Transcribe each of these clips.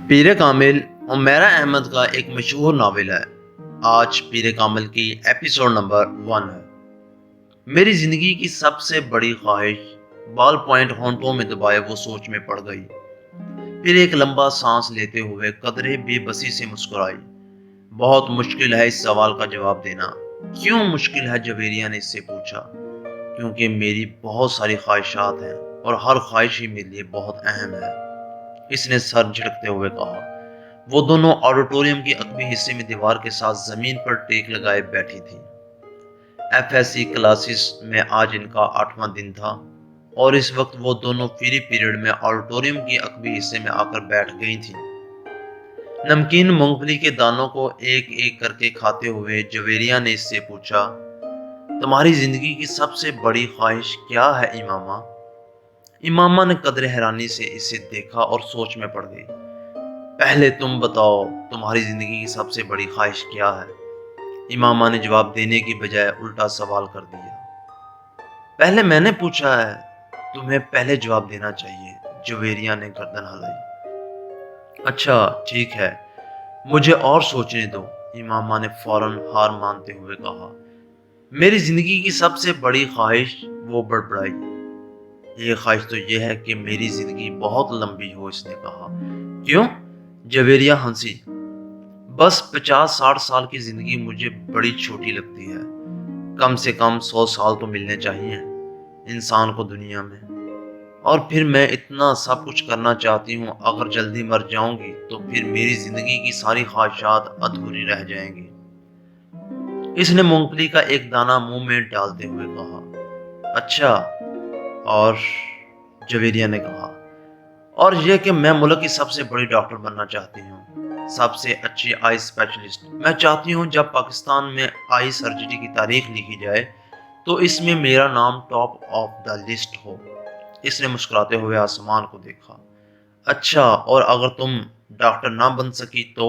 پیر کامل عمیر احمد کا ایک مشہور ناول ہے۔ آج پیر کامل کی ایپیسوڈ نمبر 1 ہے۔ میری زندگی کی سب سے بڑی خواہش بال پوائنٹ ہونٹوں میں دبائے وہ سوچ میں پڑ گئی۔ پھر ایک لمبا سانس لیتے ہوئے قدرے بے بسی سے مسکرائی۔ بہت مشکل ہے اس سوال کا جواب دینا۔ کیوں مشکل ہے؟ جویریہ نے اس سے پوچھا۔ کیونکہ میری بہت ساری خواہشات ہیں اور ہر خواہش ہی میرے لیے بہت اہم ہے، اس نے سر جھٹکتے ہوئے کہا۔ وہ دونوں آڈیٹوریم کے عقبی حصے میں دیوار کے ساتھ زمین پر ٹیک لگائے بیٹھی تھی۔ ایف ایس سی کلاسز میں آج ان کا 8واں دن تھا اور اس وقت وہ دونوں فری پیریڈ میں آڈیٹوریم کے عقبی حصے میں آ کر بیٹھ گئی تھیں۔ نمکین مونگ پھلی کے دانوں کو ایک ایک کر کے کھاتے ہوئے جویریہ نے اس سے پوچھا، تمہاری زندگی کی سب سے بڑی خواہش کیا ہے امامہ؟ امامہ نے قدر حیرانی سے اسے دیکھا اور سوچ میں پڑ گئی۔ پہلے تم بتاؤ، تمہاری زندگی کی سب سے بڑی خواہش کیا ہے؟ امامہ نے جواب دینے کی بجائے الٹا سوال کر دیا۔ پہلے میں نے پوچھا ہے، تمہیں پہلے جواب دینا چاہیے، جویریہ نے گردن ہلائی۔ اچھا ٹھیک ہے، مجھے اور سوچنے دو، امامہ نے فوراً ہار مانتے ہوئے کہا۔ میری زندگی کی سب سے بڑی خواہش، وہ بڑبڑائی۔ یہ خواہش تو یہ ہے کہ میری زندگی بہت لمبی ہو، اس نے کہا۔ کیوں؟ جویریہ ہنسی۔ بس 50-60 سال کی زندگی مجھے بڑی چھوٹی لگتی ہے۔ کم سے کم 100 سال تو ملنے چاہیے انسان کو دنیا میں، اور پھر میں اتنا سب کچھ کرنا چاہتی ہوں۔ اگر جلدی مر جاؤں گی تو پھر میری زندگی کی ساری خواہشات ادھوری رہ جائیں گی۔ اس نے مونگ پھلی کا ایک دانہ منہ میں ڈالتے ہوئے کہا۔ اچھا، اور؟ جویریہ نے کہا۔ اور یہ کہ میں ملک کی سب سے بڑی ڈاکٹر بننا چاہتی ہوں، سب سے اچھی آئی اسپیشلسٹ۔ میں چاہتی ہوں جب پاکستان میں آئی سرجری کی تاریخ لکھی جائے تو اس میں میرا نام ٹاپ آف دا لسٹ ہو۔ اس نے مسکراتے ہوئے آسمان کو دیکھا۔ اچھا، اور اگر تم ڈاکٹر نہ بن سکی تو؟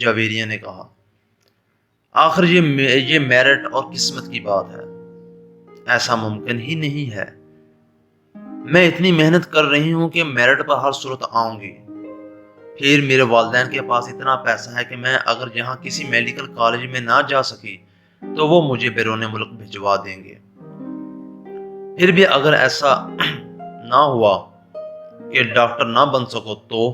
جویریہ نے کہا۔ آخر یہ میرٹ اور قسمت کی بات ہے، ایسا ممکن ہی نہیں ہے۔ میں اتنی محنت کر رہی ہوں کہ میرٹ پر ہر صورت آؤں گی۔ پھر میرے والدین کے پاس اتنا پیسہ ہے کہ میں اگر یہاں کسی میڈیکل کالج میں نہ جا سکی تو وہ مجھے بیرون ملک بھجوا دیں گے۔ پھر بھی اگر ایسا نہ ہوا کہ ڈاکٹر نہ بن سکو تو؟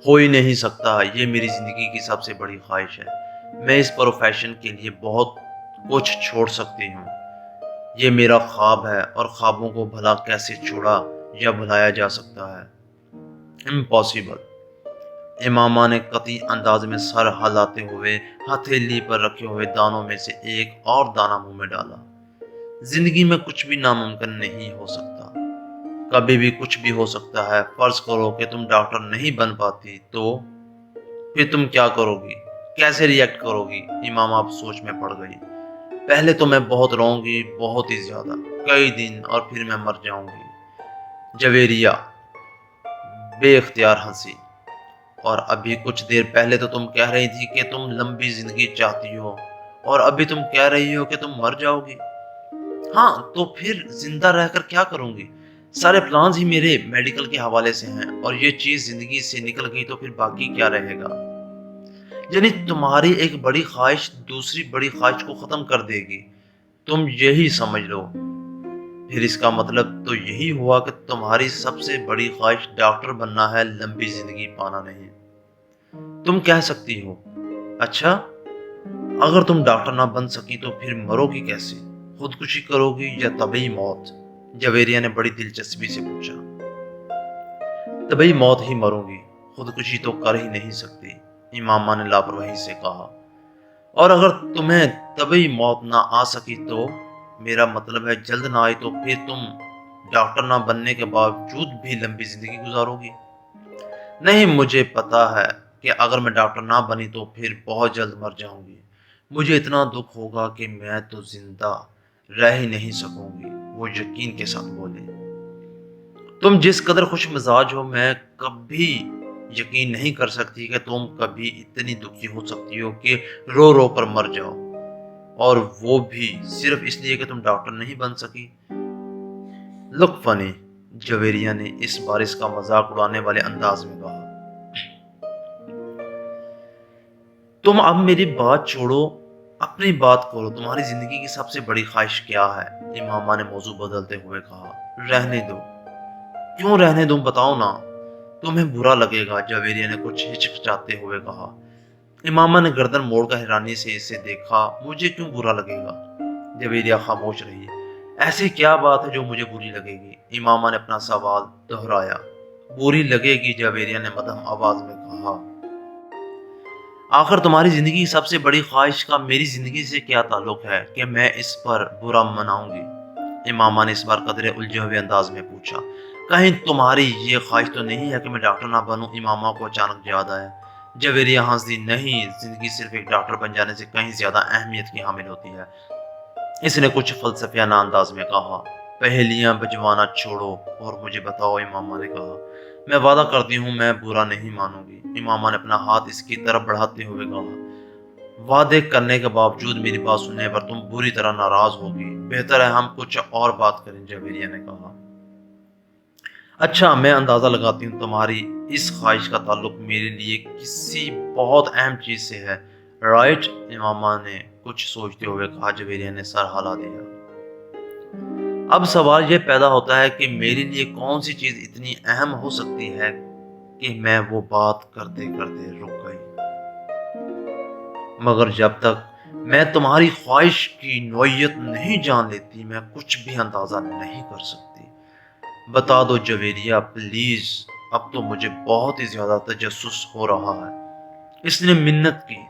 ہو ہی نہیں سکتا، یہ میری زندگی کی سب سے بڑی خواہش ہے۔ میں اس پروفیشن کے لیے بہت کچھ چھوڑ سکتی ہوں۔ یہ میرا خواب ہے اور خوابوں کو بھلا کیسے چھوڑا یا بھلایا جا سکتا ہے؟ امپاسبل۔ امامہ نے قطعی انداز میں سر ہلاتے ہوئے ہتھیلی پر رکھے ہوئے دانوں میں سے ایک اور دانہ منہ میں ڈالا۔ زندگی میں کچھ بھی ناممکن نہیں ہو سکتا، کبھی بھی کچھ بھی ہو سکتا ہے۔ فرض کرو کہ تم ڈاکٹر نہیں بن پاتی تو پھر تم کیا کرو گی؟ کیسے ریئیکٹ کرو گی؟ امامہ اب سوچ میں پڑ گئی۔ پہلے تو میں بہت روؤں گی، بہت ہی زیادہ، کئی دن، اور پھر میں مر جاؤں گی۔ جویریہ بے اختیار ہنسی۔ اور ابھی کچھ دیر پہلے تو تم کہہ رہی تھی کہ تم لمبی زندگی چاہتی ہو، اور ابھی تم کہہ رہی ہو کہ تم مر جاؤ گی۔ ہاں، تو پھر زندہ رہ کر کیا کروں گی؟ سارے پلانز ہی میرے میڈیکل کے حوالے سے ہیں، اور یہ چیز زندگی سے نکل گئی تو پھر باقی کیا رہے گا؟ یعنی تمہاری ایک بڑی خواہش دوسری بڑی خواہش کو ختم کر دے گی، تم یہی سمجھ لو۔ پھر اس کا مطلب تو یہی ہوا کہ تمہاری سب سے بڑی خواہش ڈاکٹر بننا ہے، لمبی زندگی پانا نہیں۔ تم کہہ سکتی ہو، اچھا اگر تم ڈاکٹر نہ بن سکی تو پھر مرو گی کیسے؟ خودکشی کرو گی یا طبی موت؟ جویریہ نے بڑی دلچسپی سے پوچھا۔ طبی موت ہی مروں گی، خودکشی تو کر ہی نہیں سکتی، امامہ نے لاپرواہی سے کہا۔ اور اگر تمہیں طبی موت نہ آ سکی تو؟ میرا مطلب ہے جلد نہ آئی تو پھر تم ڈاکٹر نہ بننے کے باوجود بھی لمبی زندگی گزارو گی؟ نہیں، مجھے پتا ہے کہ اگر میں ڈاکٹر نہ بنی تو پھر بہت جلد مر جاؤں گی۔ مجھے اتنا دکھ ہوگا کہ میں تو زندہ رہ ہی نہیں سکوں گی، وہ یقین کے ساتھ بولی۔ تم جس قدر خوش مزاج ہو، میں کبھی یقین نہیں کر سکتی کہ تم کبھی اتنی دکھی ہو سکتی ہو کہ رو رو کر مر جاؤ، اور وہ بھی صرف اس لیے کہ تم ڈاکٹر نہیں بن سکی۔ لک فنی، جویریہ نے اس بار اس کا مذاق اڑانے والے انداز میں کہا۔ تم اب میری بات چھوڑو، اپنی بات کرو، تمہاری زندگی کی سب سے بڑی خواہش کیا ہے؟ امامہ نے موضوع بدلتے ہوئے کہا۔ رہنے دو۔ کیوں رہنے دوں؟ بتاؤ نا، تمہیں برا لگے گا، جویریہ نے کچھ ہچکچاتے ہوئے کہا۔ امامہ نے گردن موڑ کر حیرانی سے اسے دیکھا۔ مجھے کیوں برا لگے گا؟ جویریہ خاموش رہی۔ ایسی کیا بات ہے جو مجھے بری لگے گی؟ امامہ نے اپنا سوال دہرایا۔ بری لگے گی، جویریہ نے مدھم آواز میں کہا۔ آخر تمہاری زندگی کی سب سے بڑی خواہش کا میری زندگی سے کیا تعلق ہے کہ میں اس پر برا مناؤں گی؟ امامہ نے اس بار قدرے الجھے ہوئے انداز میں پوچھا۔ کہیں تمہاری یہ خواہش تو نہیں ہے کہ میں ڈاکٹر نہ بنوں؟ امامہ کو اچانک یاد آیا۔ جویریہ ہنس دی۔ نہیں، زندگی صرف ایک ڈاکٹر بن جانے سے کہیں زیادہ اہمیت کی حامل ہوتی ہے، اس نے کچھ فلسفیانہ انداز میں کہا۔ پہیلیاں بجوانا چھوڑو اور مجھے بتاؤ، امامہ نے کہا۔ میں وعدہ کرتی ہوں میں برا نہیں مانوں گی، امامہ نے اپنا ہاتھ اس کی طرف بڑھاتے ہوئے کہا۔ وعدے کرنے کے باوجود میری بات سننے پر تم بری طرح ناراض ہوگی، بہتر ہے ہم کچھ اور بات کریں، جویریہ نے کہا۔ اچھا، میں اندازہ لگاتی ہوں تمہاری اس خواہش کا تعلق میرے لیے کسی بہت اہم چیز سے ہے، رائٹ؟ امامہ نے کچھ سوچتے ہوئے کہا۔ جویریہ نے سر ہلا دیا۔ اب سوال یہ پیدا ہوتا ہے کہ میرے لیے کون سی چیز اتنی اہم ہو سکتی ہے کہ میں وہ بات کرتے کرتے رک گئی، مگر جب تک میں تمہاری خواہش کی نوعیت نہیں جان لیتی میں کچھ بھی اندازہ نہیں کر سکتی۔ بتا دو جویریہ پلیز، اب تو مجھے بہت ہی زیادہ تجسس ہو رہا ہے، اس نے منت کی۔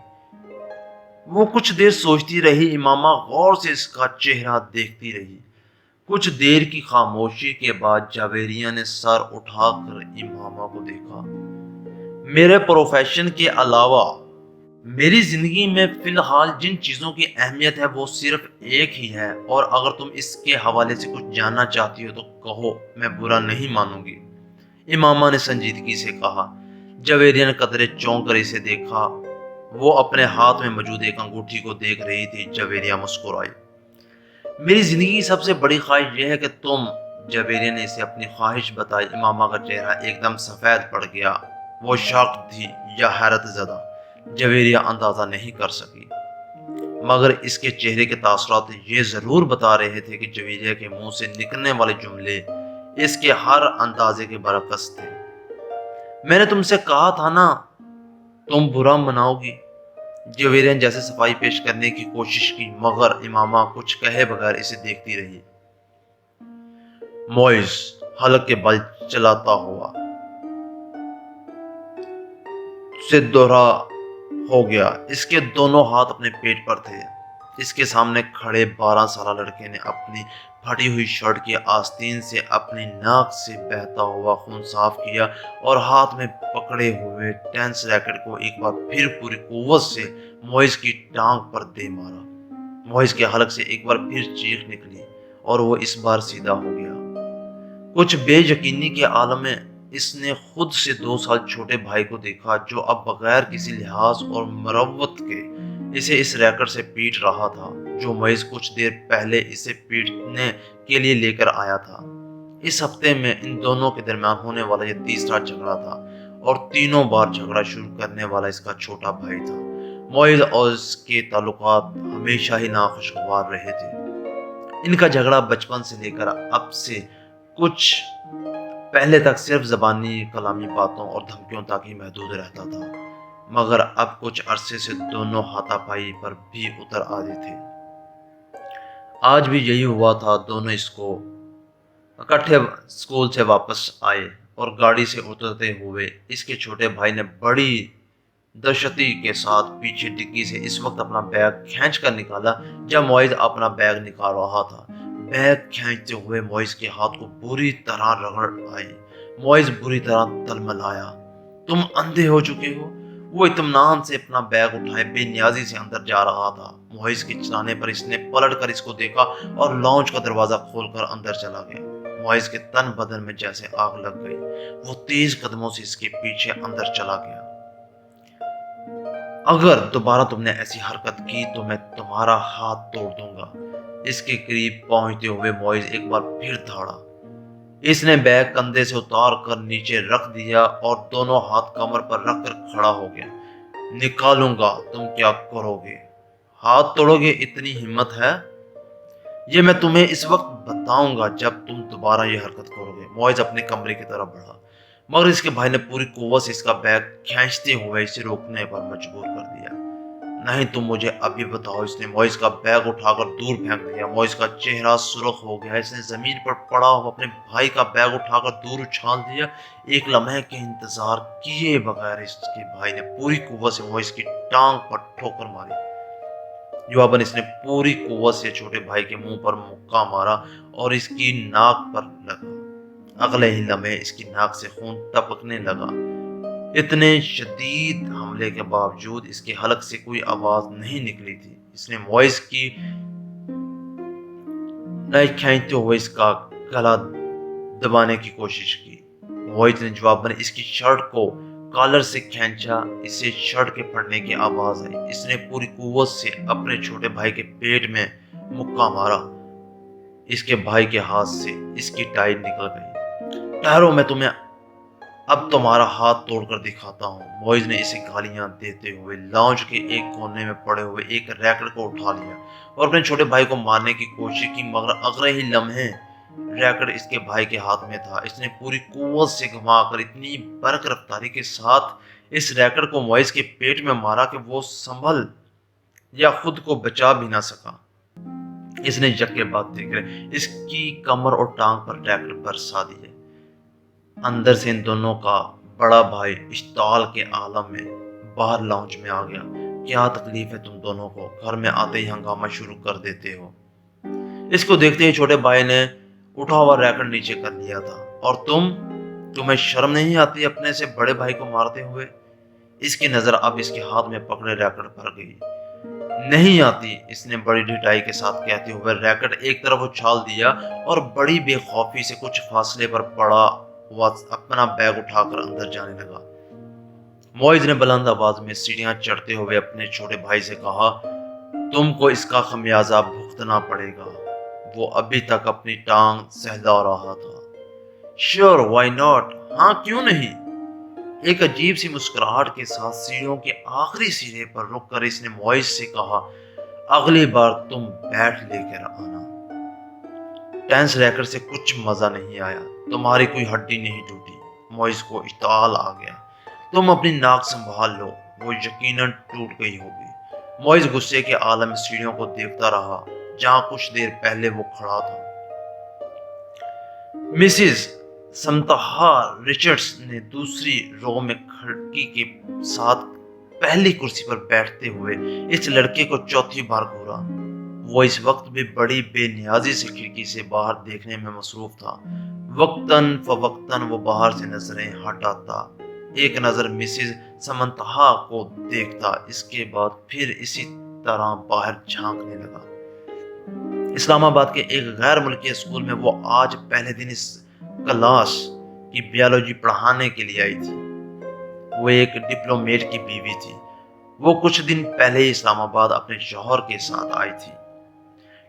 وہ کچھ دیر سوچتی رہی، امامہ غور سے اس کا چہرہ دیکھتی رہی۔ کچھ دیر کی خاموشی کے بعد جویریہ نے سر اٹھا کر امامہ کو دیکھا۔ میرے پروفیشن کے علاوہ میری زندگی میں فی الحال جن چیزوں کی اہمیت ہے وہ صرف ایک ہی ہے، اور اگر تم اس کے حوالے سے کچھ جاننا چاہتی ہو تو کہو، میں برا نہیں مانوں گی، امامہ نے سنجیدگی سے کہا۔ جویریہ نے قدرے چونک کر اسے دیکھا۔ وہ اپنے ہاتھ میں موجود ایک انگوٹھی کو دیکھ رہی تھی۔ جویریہ مسکرائی۔ میری زندگی کی سب سے بڑی خواہش یہ ہے کہ تم، جویریہ نے اسے اپنی خواہش بتائی۔ امامہ کا چہرہ ایک دم سفید پڑ گیا۔ وہ شاک تھی یا حیرت زدہ، جویریہ اندازہ نہیں کر سکی، مگر اس کے چہرے کے تاثرات یہ ضرور بتا رہے تھے کہ جویریہ کے منہ سے نکلنے والے جملے اس کے ہر اندازے کے برعکس تھے۔ میں نے تم سے کہا تھا نا تم برا مناؤ گی، جویریہ نے جیسے صفائی پیش کرنے کی کوشش کی، مگر امامہ کچھ کہے بغیر اسے دیکھتی رہی۔ موئز حلق کے بل چلاتا ہوا سے دوہرا ہو گیا۔ اس کے دونوں ہاتھ اپنے پیٹ پر تھے۔ اس کے سامنے کھڑے 12 سالہ لڑکے نے اپنی پھٹی ہوئی شرٹ کی آستین سے اپنی ناک سے بہتا ہوا خون صاف کیا اور ہاتھ میں پکڑے ہوئے ٹینس ریکٹ کو ایک بار پھر پوری قوت سے موئز کی ٹانگ پر دے مارا۔ موئز کے حلق سے ایک بار پھر چیخ نکلی اور وہ اس بار سیدھا ہو گیا۔ کچھ بے یقینی کے عالم میں اس نے خود سے 2 سال چھوٹے بھائی کو دیکھا جو اب بغیر کسی لحاظ اور مروت کے اسے اس ریکٹ سے پیٹ رہا تھا جو موئز کچھ دیر پہلے اسے پیٹنے کے لیے لے کر آیا تھا۔ اس ہفتے میں ان دونوں کے درمیان ہونے والا یہ تیسرا جھگڑا تھا اور تینوں بار جھگڑا شروع کرنے والا اس کا چھوٹا بھائی تھا۔ موئز اور اس کے تعلقات ہمیشہ ہی ناخوشگوار رہے تھے۔ ان کا جھگڑا بچپن سے لے کر اب سے کچھ پہلے تک صرف زبانی کلامی باتوں اور دھمکیوں تک ہی محدود رہتا تھا، مگر اب کچھ عرصے سے دونوں ہاتھا پائی پر بھی اتر آتے تھے۔ آج بھی یہی ہوا تھا۔ دونوں اکٹھے اسکول سے واپس آئے اور گاڑی سے اترتے ہوئے اس کے چھوٹے بھائی نے بڑی دہشتی کے ساتھ پیچھے ڈگی سے اس وقت اپنا بیگ کھینچ کر نکالا جب موئز اپنا بیگ نکال رہا تھا۔ بیگ کھینچتے ہوئے موئز کے ہاتھ کو بری طرح رگڑ آئی۔ موئز بری طرح تلملایا۔ تم اندھے ہو چکے ہو؟ وہ اطمینان سے اپنا بیگ اٹھائے بے نیازی سے اندر جا رہا تھا۔ موئز کے چلانے پر اس نے پلٹ کر اس کو دیکھا اور لاؤنج کا دروازہ کھول کر اندر چلا گیا۔ موئز کے تن بدن میں جیسے آگ لگ گئی۔ وہ تیز قدموں سے اس کے پیچھے اندر چلا گیا۔ اگر دوبارہ تم نے ایسی حرکت کی تو میں تمہارا ہاتھ توڑ دوں گا۔ اس کے قریب پہنچتے ہوئے موئز ایک بار پھر دھاڑا۔ اس نے بیگ کندھے سے اتار کر نیچے رکھ دیا اور دونوں ہاتھ کمر پر رکھ کر کھڑا ہو گیا۔ نکالوں گا تم کیا کرو گے، ہاتھ توڑو گے، اتنی ہمت ہے؟ یہ میں تمہیں اس وقت بتاؤں گا جب تم دوبارہ یہ حرکت کرو گے۔ معاذ اپنے کمرے کی طرف بڑھا، مگر اس کے بھائی نے پوری قوت سے اس کا بیگ کھینچتے ہوئے اسے روکنے پر مجبور کر دیا۔ نہیں، تم مجھے ابھی بتاؤ۔ اس نے معاذ کا بیگ اٹھا کر دور پھینک دیا۔ معاذ کا چہرہ سرخ ہو گیا۔ اس نے زمین پر پڑا ہوا اپنے بھائی کا بیگ اٹھا کر دور اچھال دیا۔ ایک لمحے کے انتظار کیے بغیر اس کے بھائی نے پوری قوت سے معاذ کی ٹانگ پر ٹھوکر ماری۔ جواباً اس نے پوری قوت سے چھوٹے بھائی کے منہ پر مکہ مارا اور اس کی ناک پر لگا۔ اگلے ہی لمحے اس کی ناک سے خون ٹپکنے لگا۔ اتنے شدید حملے کے باوجود اس کے حلق سے کوئی آواز نہیں نکلی تھی۔ اس نے معاذ کی ناک کھینچتے ہوئے اس کا گلا دبانے کی کوشش کی۔ معاذ نے جواباً اس کی شرٹ کو کالر سے کھینچا۔ اسے شرٹ کے پھٹنے کی آواز آئی۔ اس نے پوری قوت سے اپنے چھوٹے بھائی کے پیٹ میں مکہ مارا۔ اس کے بھائی کے ہاتھ سے اس کی ٹائی نکل گئی۔ ٹھہرو، میں تمہیں اب تمہارا ہاتھ توڑ کر دکھاتا ہوں۔ معاذ نے اسے گالیاں دیتے ہوئے لاؤنج کے ایک کونے میں پڑے ہوئے ایک ریکٹ کو اٹھا لیا اور اپنے چھوٹے بھائی کو مارنے کی کوشش کی، مگر اگلے ہی لمحے ریکٹ اس کے بھائی کے ہاتھ میں تھا۔ اس نے پوری قوت سے گھما کر اتنی برق رفتاری کے ساتھ اس ریکٹ کو معاذ کے پیٹ میں مارا کہ وہ سنبھل یا خود کو بچا بھی نہ سکا۔ اس نے یکے بعد دیکھ رہے اس کی کمر اور ٹانگ پر ریکٹ برسا دیے۔ اندر سے ان دونوں کا بڑا بھائی اشتعال کے عالم میں باہر لاؤنج میں آ گیا۔ کیا تکلیف ہے تم دونوں کو؟ گھر میں آتے ہی ہنگامہ شروع کر دیتے ہو۔ اس کو دیکھتے ہی چھوٹے بھائی نے اٹھا ہوا ریکٹ نیچے کر لیا تھا۔ اور تمہیں شرم نہیں آتی اپنے سے بڑے بھائی کو مارتے ہوئے؟ اس کی نظر اب اس کے ہاتھ میں پکڑے ریکٹ پر گئی۔ نہیں آتی، اس نے بڑی ڈھٹائی کے ساتھ کہتے ہوئے ریکٹ ایک طرف اچھال دیا اور بڑی بے خوفی سے کچھ فاصلے پر پڑا ہوا اپنا بیگ اٹھا کر اندر جانے لگا۔ معاذ نے بلند آواز میں سیڑھیاں چڑھتے ہوئے اپنے چھوٹے بھائی سے کہا، تم کو اس کا خمیازہ بھگتنا پڑے گا۔ وہ ابھی تک اپنی ٹانگ سہلا رہا تھا۔ شور، وائی ناٹ، ہاں کیوں نہیں؟ ایک عجیب سی مسکراہٹ کے ساتھ سیڑھیوں کے آخری سرے پر رک کر اس نے معاذ سے کہا، اگلی بار تم بیٹ لے کر آنا۔ ٹینس ریکٹ سے کچھ مزہ نہیں آیا، تمہاری کوئی ہڈی نہیں ٹوٹی۔ معاذ کو اشتعال آ گیا۔ تم اپنی ناک سنبھال لو، وہ یقیناً ٹوٹ گئی ہوگی۔ معاذ غصے کے عالم میں سیڑھیوں کو دیکھتا رہا جہاں کچھ دیر پہلے وہ کھڑا تھا۔ مسز سمنتھا رچرڈز نے دوسری رو میں کھڑکی کے ساتھ پہلی کرسی پر بیٹھتے ہوئے اس لڑکے کو چوتھی بار گھورا۔ وہ اس وقت بھی بڑی بے نیازی سے کھڑکی سے باہر دیکھنے میں مصروف تھا۔ وقتاً فوقتاً وہ باہر سے نظریں ہٹاتا، ایک نظر مسز سمنتھا کو دیکھتا، اس کے بعد پھر اسی طرح باہر جھانکنے لگا۔ اسلام آباد کے ایک غیر ملکی اسکول میں وہ آج پہلے دن اس کلاس کی بیالوجی پڑھانے کے لیے آئی تھی۔ وہ ایک ڈپلومیٹ کی بیوی تھی۔ وہ کچھ دن پہلے ہی اسلام آباد اپنے شوہر کے ساتھ آئی تھی۔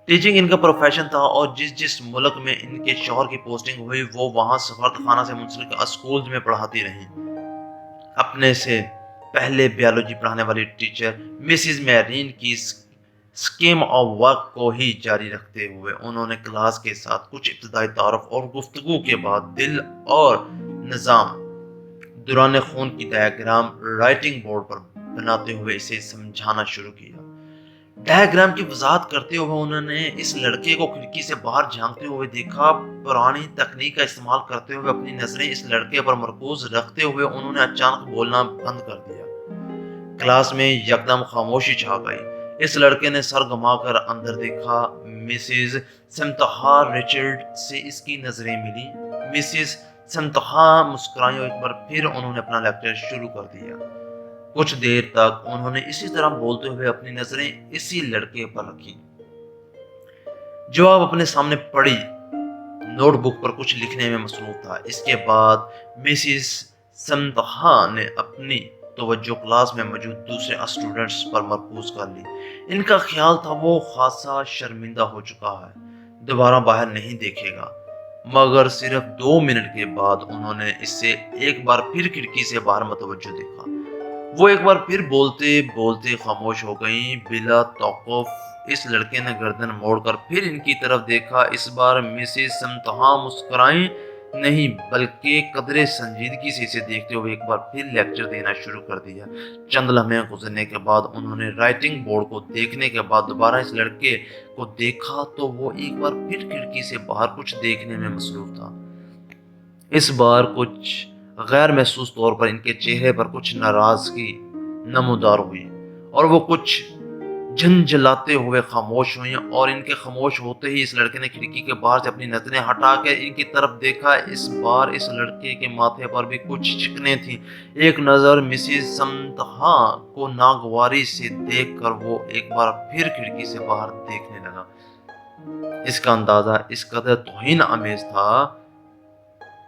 ٹیچنگ ان کا پروفیشن تھا اور جس ملک میں ان کے شوہر کی پوسٹنگ ہوئی وہ وہاں سفارتخانہ سے منسلک اسکول میں پڑھاتی رہیں۔ اپنے سے پہلے بیالوجی پڑھانے والی ٹیچر مسز میرین کی اسکیم آف ورک کو ہی جاری رکھتے ہوئے انہوں نے کلاس کے ساتھ کچھ ابتدائی تعارف اور گفتگو کے بعد دل اور نظام دوران خون کی ڈائیگرام رائٹنگ بورڈ پر بناتے ہوئے اسے سمجھانا شروع کیا۔ ڈائیگرام کی وضاحت کرتے ہوئے انہوں نے اس لڑکے کو کھڑکی سے باہر جھانکتے ہوئے دیکھا۔ پرانی تکنیک کا استعمال کرتے ہوئے اپنی نظریں اس لڑکے پر مرکوز رکھتے ہوئے انہوں نے اچانک بولنا بند کر دیا۔ کلاس میں یکدم خاموشی چھا گئی۔ اس لڑکے نے سر گھما کر اندر دیکھا۔ مسز سمنتھا رچرڈ سے اس کی نظریں ملی۔ مسز سمنتھا مسکرائیں اور ایک بار پھر انہوں نے اپنا لیکچر شروع کر دیا۔ کچھ دیر تک انہوں نے اسی طرح بولتے ہوئے اپنی نظریں اسی لڑکے پر رکھی جو اب اپنے سامنے پڑی نوٹ بک پر کچھ لکھنے میں مصروف تھا۔ اس کے بعد مسز سمنتھا نے اپنی توجہ کلاس میں موجود دوسرے اسٹوڈنٹس پر مرکوز کر لی۔ ان کا خیال تھا وہ خاصا شرمندہ ہو چکا ہے، دوبارہ باہر نہیں دیکھے گا، مگر صرف 2 منٹ کے بعد انہوں نے اس سے ایک بار پھر کھڑکی سے باہر متوجہ دیکھا۔ وہ ایک بار پھر بولتے بولتے خاموش ہو گئیں۔ بلا توقف اس لڑکے نے گردن موڑ کر پھر ان کی طرف دیکھا۔ اس بار مسز سمتہا مسکرائیں نہیں بلکہ قدرے سنجیدگی سے اسے دیکھتے ہوئے ایک بار پھر لیکچر دینا شروع کر دیا۔ چند لمحے گزرنے کے بعد انہوں نے رائٹنگ بورڈ کو دیکھنے کے بعد دوبارہ اس لڑکے کو دیکھا تو وہ ایک بار پھر کھڑکی سے باہر کچھ دیکھنے میں مصروف تھا۔ اس بار کچھ غیر محسوس طور پر ان کے چہرے پر کچھ ناراضگی نمودار ہوئی اور وہ کچھ جھنجھلاتے ہوئے خاموش ہوئی، اور ان کے خاموش ہوتے ہی اس لڑکے نے کھڑکی کے باہر سے اپنی نظریں ہٹا کے ان کی طرف دیکھا۔ اس بار اس لڑکے کے ماتھے پر بھی کچھ چکنیں تھیں۔ ایک نظر مسز سمتہا کو ناگواری سے دیکھ کر وہ ایک بار پھر کھڑکی سے باہر دیکھنے لگا۔ اس کا اندازہ اس قدر توہین آمیز تھا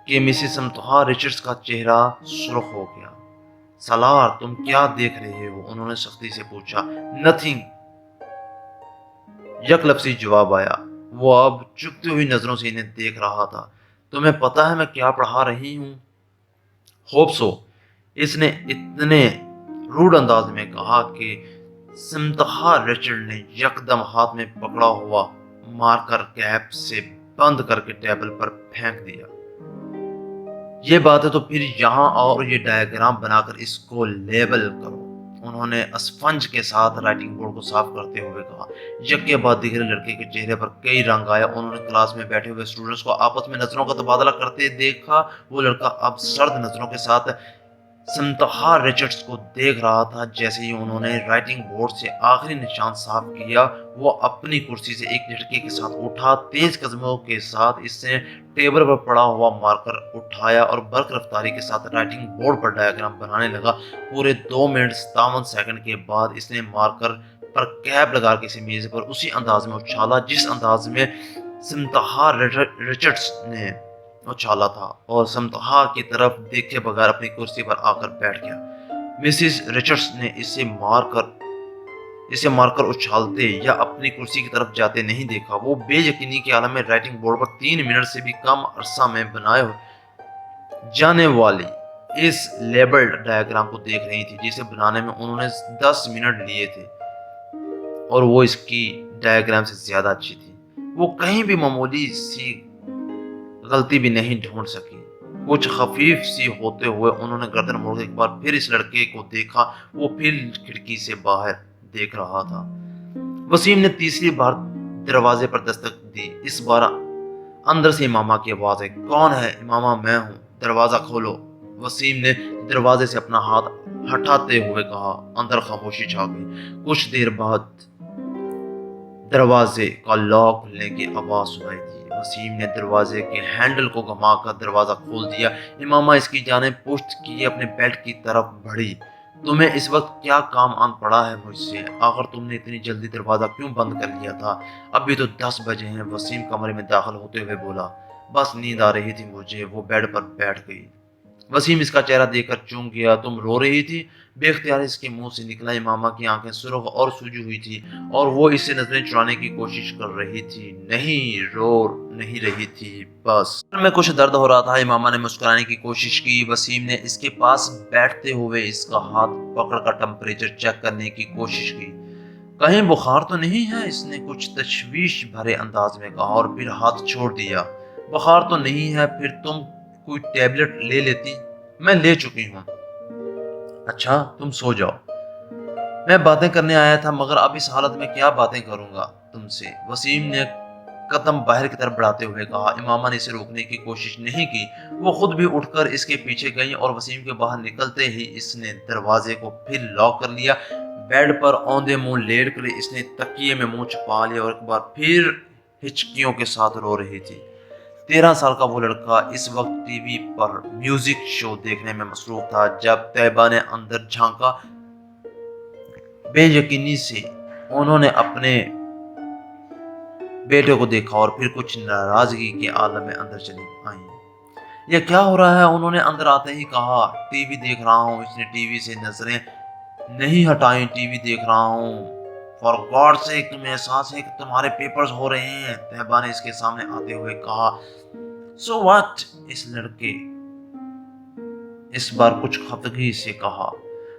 کہ مسز سمتہا رچرڈز کا چہرہ سرخ ہو گیا۔ سالار تم کیا دیکھ رہے ہو؟ انہوں نے سختی سے پوچھا۔ نتھنگ، یک لفظی جواب آیا۔ وہ اب چکتی ہوئی نظروں سے انہیں دیکھ رہا تھا۔ تمہیں پتا ہے میں کیا پڑھا رہی ہوں؟ ہوپ سو، اس نے اتنے روڈ انداز میں کہا کہ سمتہا رچرڈ نے یکدم ہاتھ میں پکڑا ہوا مارکر کیپ سے بند کر کے ٹیبل پر پھینک دیا۔ یہ بات ہے تو پھر یہاں اور یہ ڈائیگرام بنا کر اس کو لیبل کرو۔ انہوں نے اسفنج کے ساتھ رائٹنگ بورڈ کو صاف کرتے ہوئے کہا۔ یکے بعد دیگر لڑکے کے چہرے پر کئی رنگ آیا۔ انہوں نے کلاس میں بیٹھے ہوئے اسٹوڈنٹس کو آپس میں نظروں کا تبادلہ کرتے دیکھا۔ وہ لڑکا اب سرد نظروں کے ساتھ سمتہا رچرڈز کو دیکھ رہا تھا۔ جیسے ہی انہوں نے رائٹنگ بورڈ سے آخری نشان صاف کیا، وہ اپنی کرسی سے ایک جھٹکے کے ساتھ اٹھا۔ تیز قدموں کے ساتھ اس نے ٹیبل پر پڑا ہوا مارکر اٹھایا اور برق رفتاری کے ساتھ رائٹنگ بورڈ پر ڈائیگرام بنانے لگا۔ پورے 2 منٹ 57 سیکنڈ کے بعد اس نے مارکر پر کیپ لگا کے اسے میز پر اسی انداز میں اچھالا جس انداز میں سمتہا رچرڈز نے اچھالا تھا، اور سمتہا کی طرف دیکھے بغیر اپنی کرسی پر آ کر بیٹھ گیا۔ مسز رچرڈز نے اسے مار کر اچھالتے یا اپنی کرسی کی طرف جاتے نہیں دیکھا۔ وہ بے یقینی کے عالم میں رائٹنگ بورڈ پر 3 منٹ سے بھی کم عرصہ میں بنائے جانے والی اس لیبلڈ ڈائیگرام کو دیکھ رہی تھی جسے بنانے میں انہوں نے 10 منٹ لیے تھے، اور وہ اس کی ڈائیگرام سے زیادہ اچھی تھی۔ وہ کہیں بھی معمولی سی غلطی بھی نہیں ڈھونڈ سکی۔ کچھ خفیف سی ہوتے ہوئے انہوں نے گردن موڑ کے ایک بار پھر اس لڑکے کو دیکھا۔ وہ پھر کھڑکی سے باہر دیکھ رہا تھا۔ وسیم نے تیسری بار دروازے پر دستک دی۔ اس بار اندر سے امامہ کی آواز آئی۔ کون ہے؟ امامہ میں ہوں، دروازہ کھولو۔ وسیم نے دروازے سے اپنا ہاتھ ہٹاتے ہوئے کہا۔ اندر خاموشی چھا گئی۔ کچھ دیر بعد دروازے کا لاک کھلنے کی آواز سنائی دی۔ وسیم نے دروازے کے ہینڈل کو گھما کر دروازہ کھول دیا۔ امامہ اس کی جانب پشت کیے اپنے بیڈ کی طرف بڑھی۔ تمہیں اس وقت کیا کام آن پڑا ہے مجھ سے؟ آخر تم نے اتنی جلدی دروازہ کیوں بند کر لیا تھا؟ ابھی تو 10 بجے ہیں، وسیم کمرے میں داخل ہوتے ہوئے بولا۔ بس نیند آ رہی تھی مجھے۔ وہ بیڈ پر بیٹھ گئی۔ وسیم اس کا چہرہ دیکھ کر چونک گیا۔ تم رو رہی تھی؟ بے اختیار اس کے منہ سے نکلا۔ امامہ کی آنکھیں سرخ اور سوجی ہوئی تھی اور وہ اس سے نظریں چرانے کی کوشش کر رہی تھی۔ نہیں، رو نہیں رہی تھی، بس سر میں کچھ درد ہو رہا تھا۔ امامہ نے مسکرانے کی کوشش کی۔ وسیم نے اس کے پاس بیٹھتے ہوئے اس کا ہاتھ پکڑ کر ٹمپریچر چیک کرنے کی کوشش کی۔ کہیں بخار تو نہیں ہے؟ اس نے کچھ تشویش بھرے انداز میں کہا اور پھر ہاتھ چھوڑ دیا۔ بخار تو نہیں ہے؟ پھر تم کوئی ٹیبلٹ لے لیتی؟ میں لے چکی ہوں۔ اچھا، تم سو جاؤ۔ میں باتیں کرنے آیا تھا، مگر اب اس حالت میں کیا باتیں کروں گا تم سے؟ وسیم نے قدم باہر کی طرف بڑھاتے ہوئے کہا۔ امامہ نے اسے روکنے کی کوشش نہیں کی۔ وہ خود بھی اٹھ کر اس کے پیچھے گئی اور وسیم کے باہر نکلتے ہی اس نے دروازے کو پھر لاک کر لیا۔ بیڈ پر اوندے منہ لیٹ کر اس نے تکیے میں منہ چھپا لیا اور ایک بار پھر ہچکیوں کے ساتھ رو رہی تھی۔ 13 سال کا وہ لڑکا اس وقت ٹی وی پر میوزک شو دیکھنے میں مصروف تھا۔ جب طیبہ نے اندر جھانکا، بے یقینی سے انہوں نے اپنے بیٹے کو دیکھا اور پھر کچھ ناراضگی کے عالم میں اندر چلی آئیں۔ یہ کیا ہو رہا ہے؟ انہوں نے اندر آتے ہی کہا۔ ٹی وی دیکھ رہا ہوں۔ اس نے ٹی وی سے نظریں نہیں ہٹائیں۔ ٹی وی دیکھ رہا ہوں۔ فار گاڈ سیک، تمہیں احساس ہے کہ تمہارے پیپرز ہو رہے ہیں؟ طیبہ نے اس کے سامنے آتے ہوئے کہا۔ So what? اس لڑکے اس بار کچھ خفگی سے کہا۔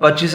25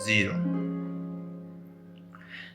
0।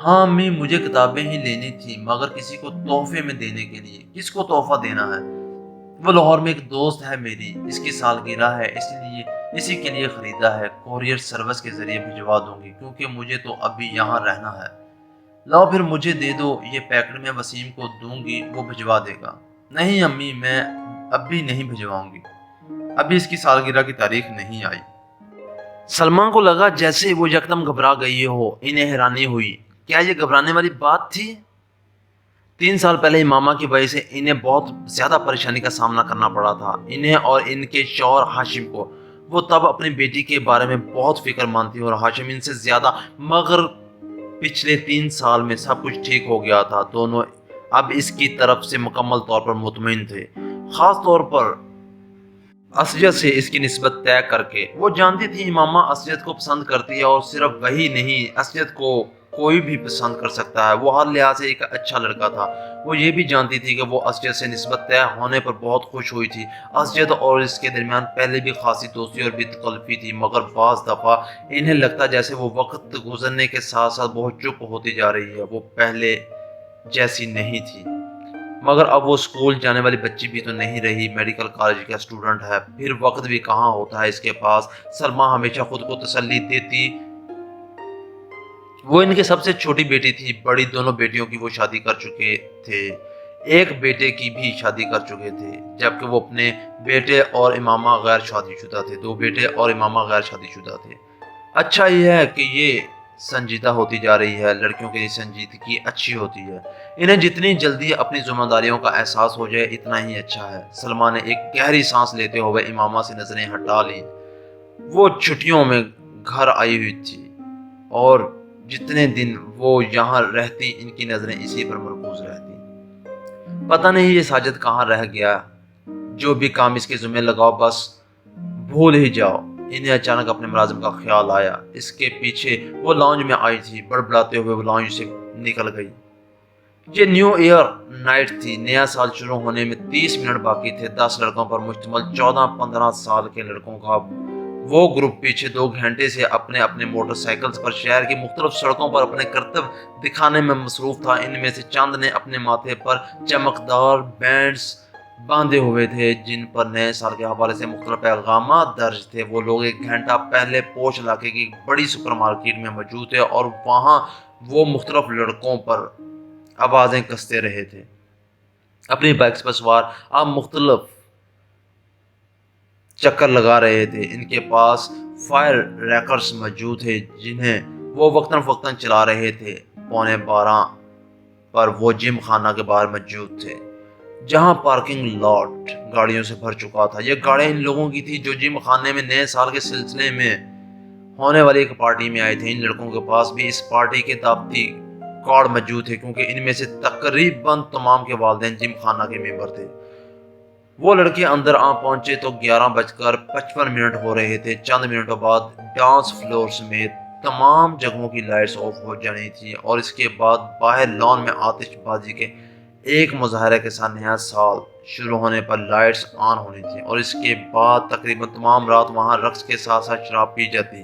ہاں امی، مجھے کتابیں ہی لینی تھی، مگر کسی کو تحفے میں دینے کے لیے۔ کس کو تحفہ دینا ہے؟ وہ لاہور میں ایک دوست ہے میری، اس کی سالگرہ ہے، اسی کے لیے خریدا ہے۔ کوریئر سروس کے ذریعے بھجوا دوں گی، کیونکہ مجھے تو ابھی یہاں رہنا ہے۔ لاؤ پھر مجھے دے دو، یہ پیکٹ میں وسیم کو دوں گی، وہ بھجوا دے گا۔ نہیں امی، میں اب بھی نہیں بھجواؤں گی، ابھی اس کی سالگرہ کی تاریخ نہیں آئی۔ سلمان کو لگا جیسے وہ یکدم گھبرا گئی ہو۔ انہیں حیرانی ہوئی، کیا یہ گھبرانے والی بات تھی؟ 3 سال پہلے امامہ کی وجہ سے انہیں بہت زیادہ پریشانی کا سامنا کرنا پڑا تھا، انہیں اور ان کے شوہر ہاشم کو۔ وہ تب اپنی بیٹی کے بارے میں بہت فکر مند تھی اور ہاشم ان سے زیادہ، مگر پچھلے 3 سال میں سب کچھ ٹھیک ہو گیا تھا۔ دونوں اب اس کی طرف سے مکمل طور پر مطمئن تھے، خاص طور پر اسجد سے اس کی نسبت طے کر کے۔ وہ جانتی تھی امامہ اسجد کو پسند کرتی ہے، اور صرف وہی نہیں، اسجد کو کوئی بھی پسند کر سکتا ہے۔ وہ ہر لحاظ سے ایک اچھا لڑکا تھا۔ وہ یہ بھی جانتی تھی کہ وہ اسجد سے نسبت طے ہونے پر بہت خوش ہوئی تھی۔ اسجد اور اس کے درمیان پہلے بھی خاصی دوستی اور بد تھی، مگر بعض دفعہ انہیں لگتا جیسے وہ وقت گزرنے کے ساتھ ساتھ بہت چپ ہوتی جا رہی ہے، وہ پہلے جیسی نہیں تھی۔ مگر اب وہ اسکول جانے والی بچی بھی تو نہیں رہی، میڈیکل کالج کا اسٹوڈنٹ ہے، پھر وقت بھی کہاں ہوتا ہے اس کے پاس۔ سلمہ ہمیشہ خود کو تسلی دیتی، وہ ان کی سب سے چھوٹی بیٹی تھی، بڑی دونوں بیٹیوں کی وہ شادی کر چکے تھے، ایک بیٹے کی بھی شادی کر چکے تھے، جبکہ وہ اپنے بیٹے اور امامہ غیر شادی شدہ تھے، 2 بیٹے اور امامہ غیر شادی شدہ تھے۔ اچھا یہ ہے کہ یہ سنجیدہ ہوتی جا رہی ہے، لڑکیوں کے لیے سنجیدگی اچھی ہوتی ہے، انہیں جتنی جلدی اپنی ذمہ داریوں کا احساس ہو جائے اتنا ہی اچھا ہے۔ سلمہ نے ایک گہری سانس لیتے ہوئے امامہ سے نظریں ہٹا لی۔ وہ چھٹیوں میں گھر آئی ہوئی تھی، اور جتنے دن وہ یہاں رہتی ان کی نظریں اسی پر مرکوز رہتی۔ پتہ نہیں یہ ساجد کہاں رہ گیا، جو بھی کام اس کے ذمہ لگاؤ بس بھول ہی جاؤ۔ انہیں اچانک اپنے ملازم کا خیال آیا، اس کے پیچھے وہ لاؤنج میں آئی تھی، بڑبڑاتے ہوئے وہ لاؤنج سے نکل گئی۔ یہ نیو ایئر نائٹ تھی، نیا سال شروع ہونے میں 30 منٹ باقی تھے۔ 10 لڑکوں پر مشتمل 14-15 سال کے لڑکوں کا وہ گروپ پیچھے 2 گھنٹے سے اپنے اپنے موٹر سائیکلز پر شہر کی مختلف سڑکوں پر اپنے کرتب دکھانے میں مصروف تھا۔ ان میں سے چند نے اپنے ماتھے پر چمکدار بینڈز باندھے ہوئے تھے، جن پر نئے سال کے حوالے سے مختلف پیغامات درج تھے۔ وہ لوگ 1 گھنٹہ پہلے پوش علاقے کی بڑی سپر مارکیٹ میں موجود تھے، اور وہاں وہ مختلف لڑکوں پر آوازیں کستے رہے تھے۔ اپنی بائکس پر سوار آپ مختلف چکر لگا رہے تھے۔ ان کے پاس فائر ریکرز موجود تھے، جنہیں وہ وقتاً فوقتاً چلا رہے تھے۔ 11:15 پر وہ جم خانہ کے باہر موجود تھے، جہاں پارکنگ لاٹ گاڑیوں سے بھر چکا تھا۔ یہ گاڑیاں ان لوگوں کی تھی جو جم خانے میں نئے سال کے سلسلے میں ہونے والی ایک پارٹی میں آئے تھے۔ ان لڑکوں کے پاس بھی اس پارٹی کے دعوتی کارڈ موجود تھے، کیونکہ ان میں سے تقریباً تمام کے والدین جم خانہ کے ممبر تھے۔ وہ لڑکے اندر پہنچے تو 11:55 ہو رہے تھے۔ چند منٹوں بعد ڈانس فلور سمیت تمام جگہوں کی لائٹس آف ہو جانی تھی، اور اس کے بعد باہر لان میں آتش بازی کے ایک مظاہرے کے ساتھ نیا سال شروع ہونے پر لائٹس آن ہونی تھی، اور اس کے بعد تقریباً تمام رات وہاں رقص کے ساتھ ساتھ شراب پی جاتی،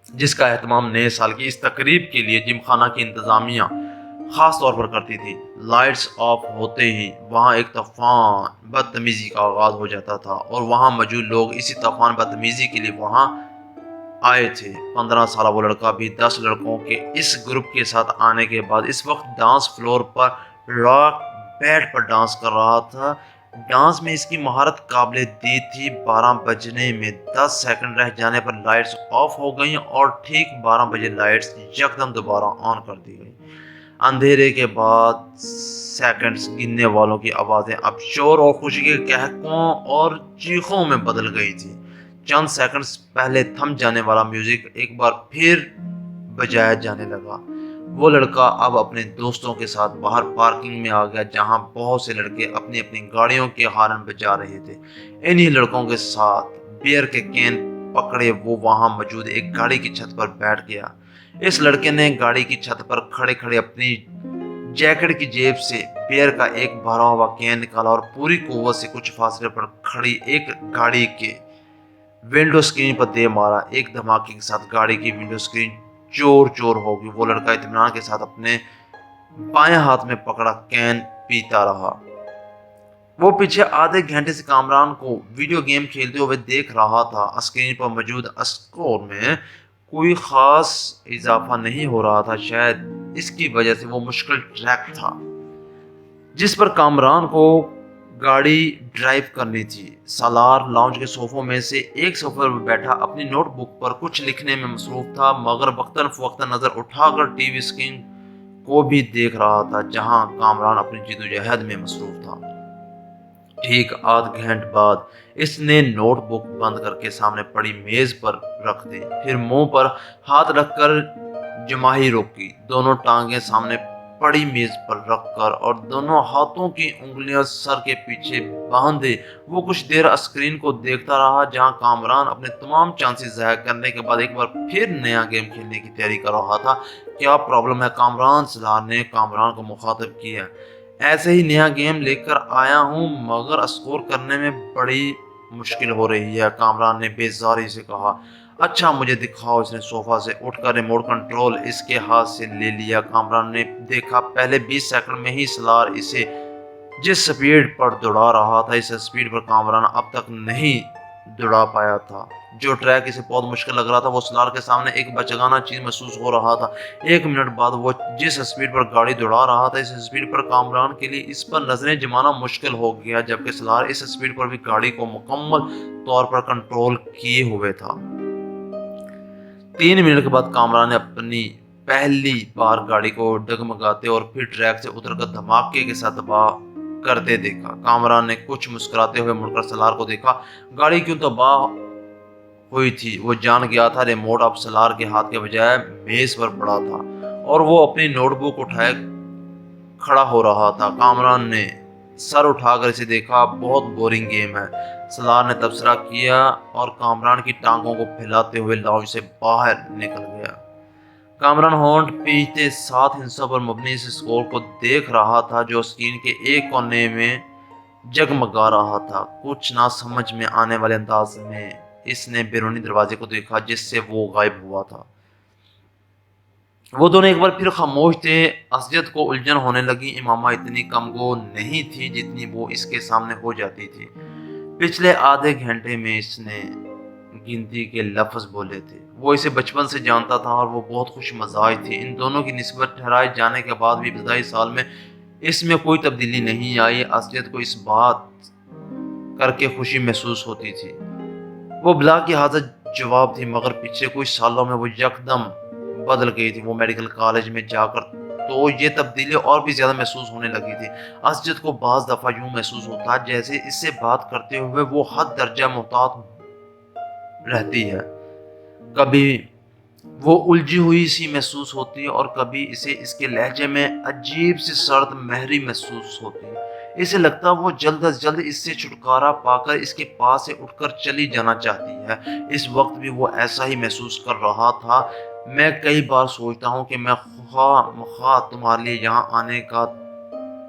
جس کا اہتمام نئے سال کی اس تقریب کے لیے جم خانہ کی انتظامیہ خاص طور پر کرتی تھی۔ لائٹس آف ہوتے ہی وہاں ایک طوفان بدتمیزی کا آغاز ہو جاتا تھا، اور وہاں موجود لوگ اسی طوفان بدتمیزی کے لیے وہاں آئے تھے۔ 15 سالہ وہ لڑکا بھی 10 لڑکوں کے اس گروپ کے ساتھ آنے کے بعد اس وقت ڈانس فلور پر راک بیٹ پر ڈانس کر رہا تھا۔ ڈانس میں اس کی مہارت قابل دید تھی۔ 12 بجنے میں 10 سیکنڈ رہ جانے پر لائٹس آف ہو گئیں، اور ٹھیک 12 بجے لائٹس یکدم دوبارہ آن کر دی گئیں۔ اندھیرے کے بعد سیکنڈز گننے والوں کی آوازیں اب شور اور خوشی کے قہقہوں اور چیخوں میں بدل گئی تھی۔ چند سیکنڈز پہلے تھم جانے والا میوزک ایک بار پھر بجایا جانے لگا۔ وہ لڑکا اب اپنے دوستوں کے ساتھ باہر پارکنگ میں آ گیا، جہاں بہت سے لڑکے اپنی اپنی گاڑیوں کے ہارن بجا رہے تھے۔ انہی لڑکوں کے ساتھ بیئر کے کین پکڑے وہ وہاں موجود ایک گاڑی کی چھت پر بیٹھ گیا۔ اس لڑکے نے گاڑی کی چھت پر کھڑے کھڑے اپنی جیکٹ کی جیب سے بیئر کا ایک بھرا ہوا کین نکالا، اور پوری قوت سے کچھ فاصلے پر کھڑی ایک گاڑی کے ونڈو سکرین پر دے مارا۔ ایک دھماکے کے ساتھ گاڑی کی ونڈو سکرین چور چور ہوگی۔ وہ لڑکا اطمینان کے ساتھ اپنے بائیں ہاتھ میں پکڑا کین پیتا رہا۔ وہ پیچھے آدھے گھنٹے سے کامران کو ویڈیو گیم کھیلتے ہوئے دیکھ رہا تھا۔ اسکرین پر موجود اسکور میں کوئی خاص اضافہ نہیں ہو رہا تھا، شاید اس کی وجہ سے وہ مشکل ٹریک تھا جس پر کامران کو گاڑی ڈرائیو کرنی تھی۔ سالار لاؤنج کے صوفوں میں سے ایک صوفے پر بیٹھا اپنی نوٹ بک پر کچھ لکھنے میں مصروف تھا، مگر وقتاً فوقتاً نظر اٹھا کر ٹی وی اسکرین کو بھی دیکھ رہا تھا جہاں کامران اپنی جدوجہد میں مصروف تھا۔ ٹھیک آدھ گھنٹے بعد اس نے نوٹ بک بند کر کے سامنے پڑی میز پر رکھ دی، پھر منہ پر ہاتھ رکھ کر جماہی روکی، دونوں ٹانگیں سامنے پڑی میز پر رکھ کر اور دونوں ہاتھوں کی انگلیاں سر کے پیچھے باندھے وہ کچھ دیر اسکرین کو دیکھتا رہا جہاں کامران اپنے تمام چانسز ضائع کرنے کے بعد ایک بار پھر نیا گیم کھیلنے کی تیاری کر رہا تھا۔ کیا پرابلم ہے کامران؟ سالار نے کامران کو مخاطب کیا۔ ایسے ہی نیا گیم لے کر آیا ہوں مگر اسکور کرنے میں بڑی مشکل ہو رہی ہے، کامران نے بیزاری سے کہا۔ اچھا مجھے دکھاؤ۔ اس نے صوفہ سے اٹھ کر ریموٹ کنٹرول اس کے ہاتھ سے لے لیا۔ کامران نے دیکھا پہلے 20 سیکنڈ میں ہی سالار اسے جس سپیڈ پر دوڑا رہا تھا اس سپیڈ پر کامران اب تک نہیں دوڑا پایا تھا۔ جو ٹریک اسے بہت مشکل لگ رہا تھا وہ سالار کے سامنے ایک بچگانہ چیز محسوس ہو رہا تھا۔ ایک منٹ بعد وہ جس سپیڈ پر گاڑی دوڑا رہا تھا اس سپیڈ پر کامران کے لیے اس پر نظریں جمانا مشکل ہو گیا، جبکہ سالار اس سپیڈ پر بھی گاڑی کو مکمل طور پر کنٹرول کیے ہوئے تھا۔ 3 منٹ کے بعد کامران نے اپنی پہلی بار گاڑی کو ڈگمگاتے اور پھر ٹریک سے اتر کر دھماکے کے ساتھ تباہ کرتے دیکھا۔ کامران نے کچھ مسکراتے ہوئے مڑ کر سالار کو دیکھا۔ گاڑی کیوں تباہ ہوئی تھی وہ جان گیا تھا۔ ریموٹ اب سالار کے ہاتھ کے بجائے میز پر پڑا تھا اور وہ اپنی نوٹ بک اٹھائے کھڑا ہو رہا تھا۔ کامران نے سر اٹھا کر اسے دیکھا۔ بہت بورنگ گیم ہے، سالار نے تبصرہ کیا اور کامران کی ٹانگوں کو پھیلاتے ہوئے لاؤنج سے باہر نکل گیا۔ کامران ہونٹ پیٹتے 7 ہندسوں پر مبنی اس اسکور کو دیکھ رہا تھا جو اسکرین کے ایک کونے میں جگمگا رہا تھا۔ کچھ نہ سمجھ میں آنے والے انداز میں اس نے بیرونی دروازے کو دیکھا جس سے وہ غائب ہوا تھا۔ وہ دونوں ایک بار پھر خاموش تھے۔ اسجد کو الجھن ہونے لگی۔ امامہ اتنی کم گو نہیں تھی جتنی وہ اس کے سامنے ہو جاتی تھی۔ پچھلے آدھے گھنٹے میں اس نے گنتی کے لفظ بولے تھے۔ وہ اسے بچپن سے جانتا تھا اور وہ بہت خوش مزاج تھی۔ ان دونوں کی نسبت ٹھہرائے جانے کے بعد بھی ابتدائی سال میں اس میں کوئی تبدیلی نہیں آئی۔ اسجد کو اس بات کر کے خوشی محسوس ہوتی تھی وہ بلا کی حاضر جواب تھی، مگر پچھلے کچھ سالوں میں وہ یکدم بدل گئی تھی۔ وہ میڈیکل کالج میں جا کر تو یہ تبدیلی اور بھی زیادہ محسوس ہونے لگی تھی۔ اسجد کو بعض دفعہ یوں محسوس ہوتا جیسے اس سے بات کرتے ہوئے وہ حد درجہ محتاط رہتی ہے۔ کبھی وہ الجھی ہوئی سی محسوس ہوتی اور کبھی اسے اس کے لہجے میں عجیب سی سرد مہری محسوس ہوتی۔ اسے لگتا وہ جلد از جلد اس سے چھٹکارا پا کر اس کے پاس سے اٹھ کر چلی جانا چاہتی ہے۔ اس وقت بھی وہ ایسا ہی محسوس کر رہا تھا۔ میں کئی بار سوچتا ہوں کہ میں خواہ مخواہ تمہارے لیے یہاں آنے کا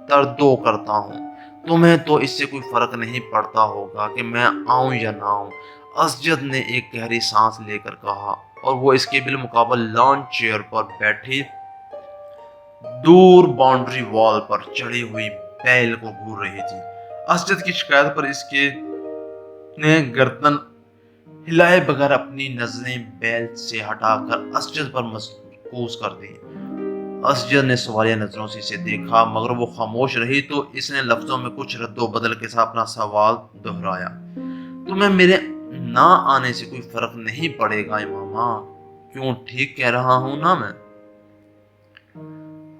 تردو کرتا ہوں، تمہیں تو اس سے کوئی فرق نہیں پڑتا ہوگا کہ میں آؤں یا نہ آؤں۔ اسجد نے ایک گہری سانس لے کر کہا اور وہ اس کے بالمقابل لان چیئر پر بیٹھی دور باؤنڈری وال پر چڑھی ہوئی بیل کو گھور رہی تھی۔ اسجد کی شکایت پر اس کے نے گردن ہلائے بغیر اپنی نظریں بیل سے ہٹا کر اسجد پر مرکوز کر دی۔ اسجد نے سوالیہ نظروں سے اسے دیکھا مگر وہ خاموش رہی تو اس نے لفظوں میں کچھ رد و بدل کے ساتھ اپنا سوال دہرایا۔ تمہیں میرے نہ آنے سے کوئی فرق نہیں پڑے گا امامہ؟ کیوں، ٹھیک کہہ رہا ہوں نا میں؟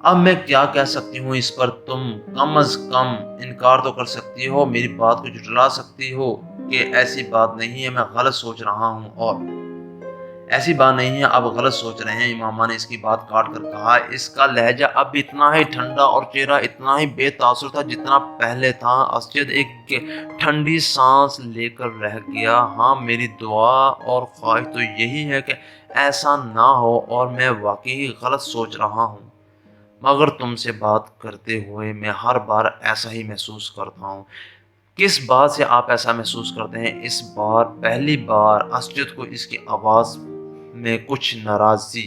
اب میں کیا کہہ سکتی ہوں اس پر؟ تم کم از کم انکار تو کر سکتی ہو، میری بات کو جھٹلا سکتی ہو کہ ایسی بات نہیں ہے، میں غلط سوچ رہا ہوں۔ اور ایسی بات نہیں ہے، آپ غلط سوچ رہے ہیں، امامہ نے اس کی بات کاٹ کر کہا۔ اس کا لہجہ اب بھی اتنا ہی ٹھنڈا اور چہرہ اتنا ہی بے تاثر تھا جتنا پہلے تھا۔ اسجد ایک ٹھنڈی سانس لے کر رہ گیا۔ ہاں، میری دعا اور خواہش تو یہی ہے کہ ایسا نہ ہو اور میں واقعی غلط سوچ رہا ہوں، مگر تم سے بات کرتے ہوئے میں ہر بار ایسا ہی محسوس کرتا ہوں۔ کس بات سے آپ ایسا محسوس کرتے ہیں؟ اس بار پہلی بار اسجد کو اس کی آواز میں کچھ ناراضی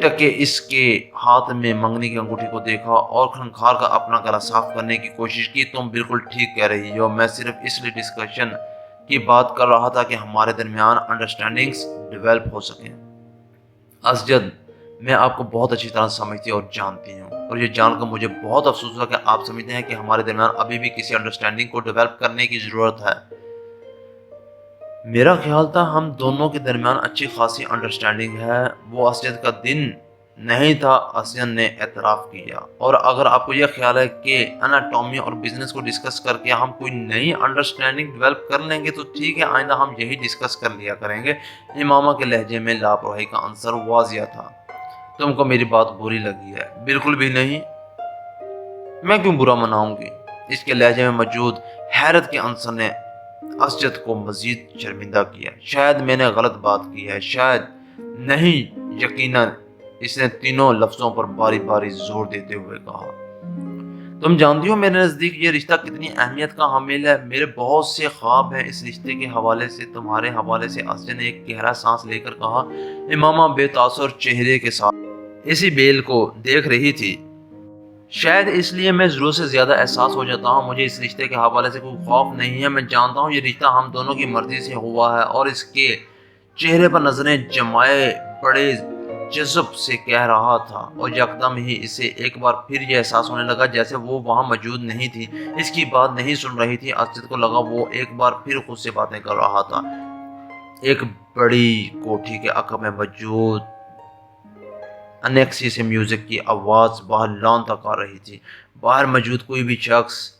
ٹکے اس کے ہاتھ میں منگنی کی انگوٹھی کو دیکھا اور کھنکھار کا اپنا گلا صاف کرنے کی کوشش کی۔ تم بالکل ٹھیک کہہ رہی ہو، میں صرف اس لیے ڈسکشن کی بات کر رہا تھا کہ ہمارے درمیان انڈرسٹینڈنگز ڈیولپ ہو سکیں۔ اسجد، میں آپ کو بہت اچھی طرح سمجھتی اور جانتی ہوں، اور یہ جان کر مجھے بہت افسوس ہوا کہ آپ سمجھتے ہیں کہ ہمارے درمیان ابھی بھی کسی انڈرسٹینڈنگ کو ڈیولپ کرنے کی ضرورت ہے۔ میرا خیال تھا ہم دونوں کے درمیان اچھی خاصی انڈرسٹینڈنگ ہے۔ وہ اسجد کا دن نہیں تھا، اسجد نے اعتراف کیا، اور اگر آپ کو یہ خیال ہے کہ اناٹومی اور بزنس کو ڈسکس کر کے ہم کوئی نئی انڈرسٹینڈنگ ڈیولپ کر لیں گے تو ٹھیک ہے، آئندہ ہم یہی ڈسکس کر لیا کریں گے۔ امامہ کے لہجے میں لاپرواہی کا عنصر واضح تھا۔ تم کو میری بات بری لگی ہے؟ بالکل بھی نہیں، میں کیوں برا مناؤں گی؟ اس کے لہجے میں موجود حیرت کے عنصر نے اسجد کو مزید شرمندہ کیا۔ شاید میں نے غلط بات کی ہے، شاید نہیں، یقیناً، اس نے تینوں لفظوں پر باری باری زور دیتے ہوئے کہا۔ تم جانتی ہو میرے نزدیک یہ رشتہ کتنی اہمیت کا حامل ہے؟ میرے بہت سے خواب ہیں اس رشتے کے حوالے سے، تمہارے حوالے سے۔ اسجد نے ایک گہرا سانس لے کر کہا۔ امامہ بے تاثر چہرے کے ساتھ اسی بیل کو دیکھ رہی تھی۔ شاید اس لیے میں ضرورت سے زیادہ احساس ہو جاتا ہوں۔ مجھے اس رشتے کے حوالے سے کوئی خوف نہیں ہے، میں جانتا ہوں یہ رشتہ ہم دونوں کی مرضی سے ہوا ہے۔ اور اس کے چہرے پر نظریں جمائے بڑے جذب سے کہہ رہا تھا، اور یکدم ہی اسے ایک بار پھر یہ احساس ہونے لگا جیسے وہ وہاں موجود نہیں تھی، اس کی بات نہیں سن رہی تھی۔ اسجد کو لگا وہ ایک بار پھر خود سے باتیں کر رہا تھا۔ ایک بڑی کوٹھی کے عقب میں موجود انیکسی سے میوزک کی آواز باہر لان تک آ رہی تھی۔ باہر موجود کوئی بھی شخص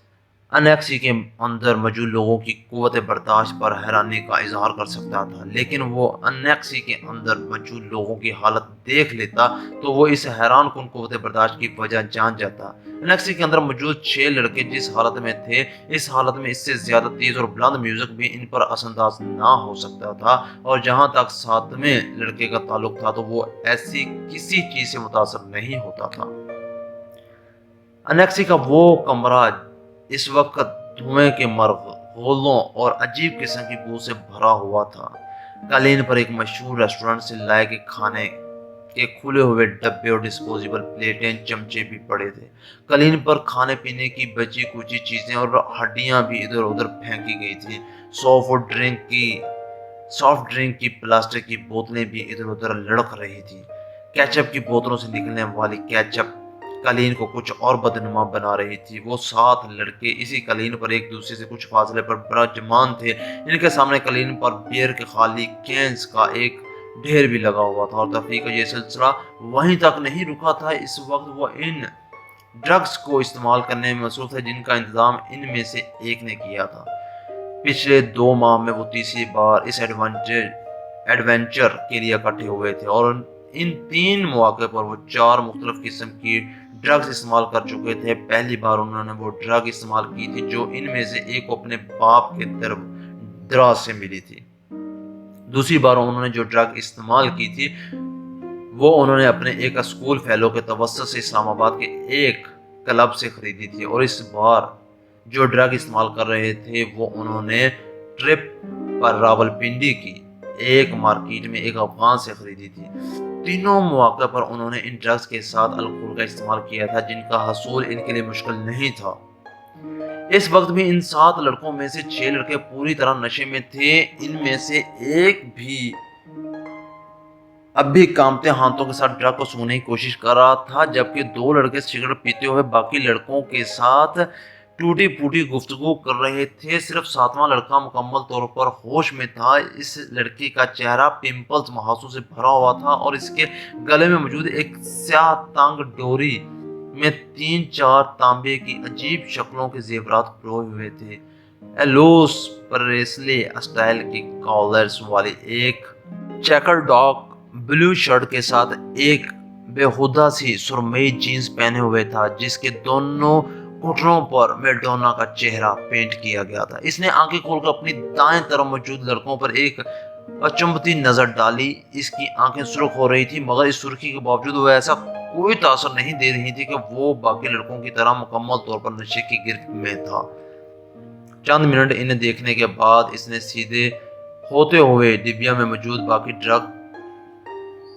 انیکسی کے اندر موجود لوگوں کی قوت برداشت پر حیرانی کا اظہار کر سکتا تھا، لیکن وہ انیکسی کے اندر موجود لوگوں کی حالت دیکھ لیتا تو وہ اس حیران کن قوت برداشت کی وجہ جان جاتا۔ انیکسی کے اندر موجود 6 لڑکے جس حالت میں تھے، اس حالت میں اس سے زیادہ تیز اور بلند میوزک بھی ان پر اثر انداز نہ ہو سکتا تھا، اور جہاں تک 7ویں لڑکے کا تعلق تھا تو وہ ایسی کسی چیز سے متاثر نہیں ہوتا تھا۔ انیکسی کا وہ کمرہ اس وقت دھوئیں کے مرغولوں اور عجیب قسم کی بو سے بھرا ہوا تھا۔ قالین پر ایک مشہور ریسٹورنٹ سے لائے گئے کھانے کے کھلے ہوئے ڈبے اور ڈسپوزیبل پلیٹیں، چمچے بھی پڑے تھے۔ قالین پر کھانے پینے کی بچی کچی چیزیں اور ہڈیاں بھی ادھر ادھر پھینکی گئی تھیں۔ سافٹ ڈرنک کی پلاسٹک کی بوتلیں بھی ادھر ادھر لڑک رہی تھیں۔ کیچپ کی بوتلوں سے نکلنے والی کیچپ قالین کو کچھ اور بدنما بنا رہی تھی۔ وہ 7 لڑکے اسی قالین پر ایک دوسرے سے کچھ فاصلے پر براجمان تھے۔ ان کے سامنے قالین پر بیئر کے خالی کینز کا ایک ڈھیر بھی لگا ہوا تھا، اور تفریح کا یہ سلسلہ وہیں تک نہیں رکا تھا۔ اس وقت وہ ان ڈرگز کو استعمال کرنے میں مصروف تھے جن کا انتظام ان میں سے ایک نے کیا تھا۔ پچھلے 2 ماہ میں وہ تیسری بار اس ایڈونچر کے لیے اکٹھے ہوئے تھے، اور ان 3 مواقع پر وہ 4 مختلف قسم کی ڈرگز استعمال کر چکے تھے۔ پہلی بار انہوں نے وہ ڈرگ استعمال کی تھی جو ان میں سے ایک کو اپنے باپ کے دراز سے ملی تھی۔ دوسری بار انہوں نے جو ڈرگ استعمال کی تھی وہ انہوں نے اپنے ایک اسکول فیلو کے توسط سے اسلام آباد کے ایک کلب سے خریدی تھی، اور اس بار جو ڈرگ استعمال کر رہے تھے وہ انہوں نے ٹرپ پر راولپنڈی کی ایک مارکیٹ میں ایک افغان سے خریدی تھی۔ تینوں مواقع پر انہوں نے ان ڈرگز کے ساتھ الکحل کا استعمال کیا تھا جن کا حصول ان کے لیے مشکل نہیں تھا۔ اس وقت بھی ان 7 لڑکوں میں سے 6 لڑکے پوری طرح نشے میں تھے۔ ان میں سے ایک بھی اب بھی کامتے ہاتھوں کے ساتھ ڈرگ کو سونگنے کی کوشش کر رہا تھا، جبکہ 2 لڑکے سگریٹ پیتے ہوئے باقی لڑکوں کے ساتھ ٹوٹی پھوٹی گفتگو کر رہے تھے۔ صرف 7واں لڑکا مکمل طور پر ہوش میں تھا۔ اس لڑکے کا چہرہ پمپلز محاسوں سے بھرا ہوا تھا، اور اس کے گلے میں موجود ایک سیاہ تنگ ڈوری میں 3-4 تانبے کی عجیب شکلوں کے زیورات پروئے ہوئے تھے۔ ایلوس پریسلی اسٹائل کی کالرز والی ایک چیکر ڈاک بلو شرٹ کے ساتھ ایک بےہودہ سی سرمئی جینز پہنے ہوئے تھا جس کے دونوں گھٹنوں پر میڈونا کا چہرہ پینٹ کیا گیا تھا۔ اس نے آنکھیں کھول کر اپنی دائیں طرف موجود لڑکوں پر ایک اچنبھتی نظر ڈالی۔ اس کی آنکھیں سرخ ہو رہی تھی، مگر اس سرخی کے باوجود وہ ایسا کوئی تاثر نہیں دے رہی تھی کہ وہ باقی لڑکوں کی طرح مکمل طور پر نشے کی گرفت میں تھا۔ چند منٹ انہیں دیکھنے کے بعد اس نے سیدھے ہوتے ہوئے ڈبیا میں موجود باقی ڈرگ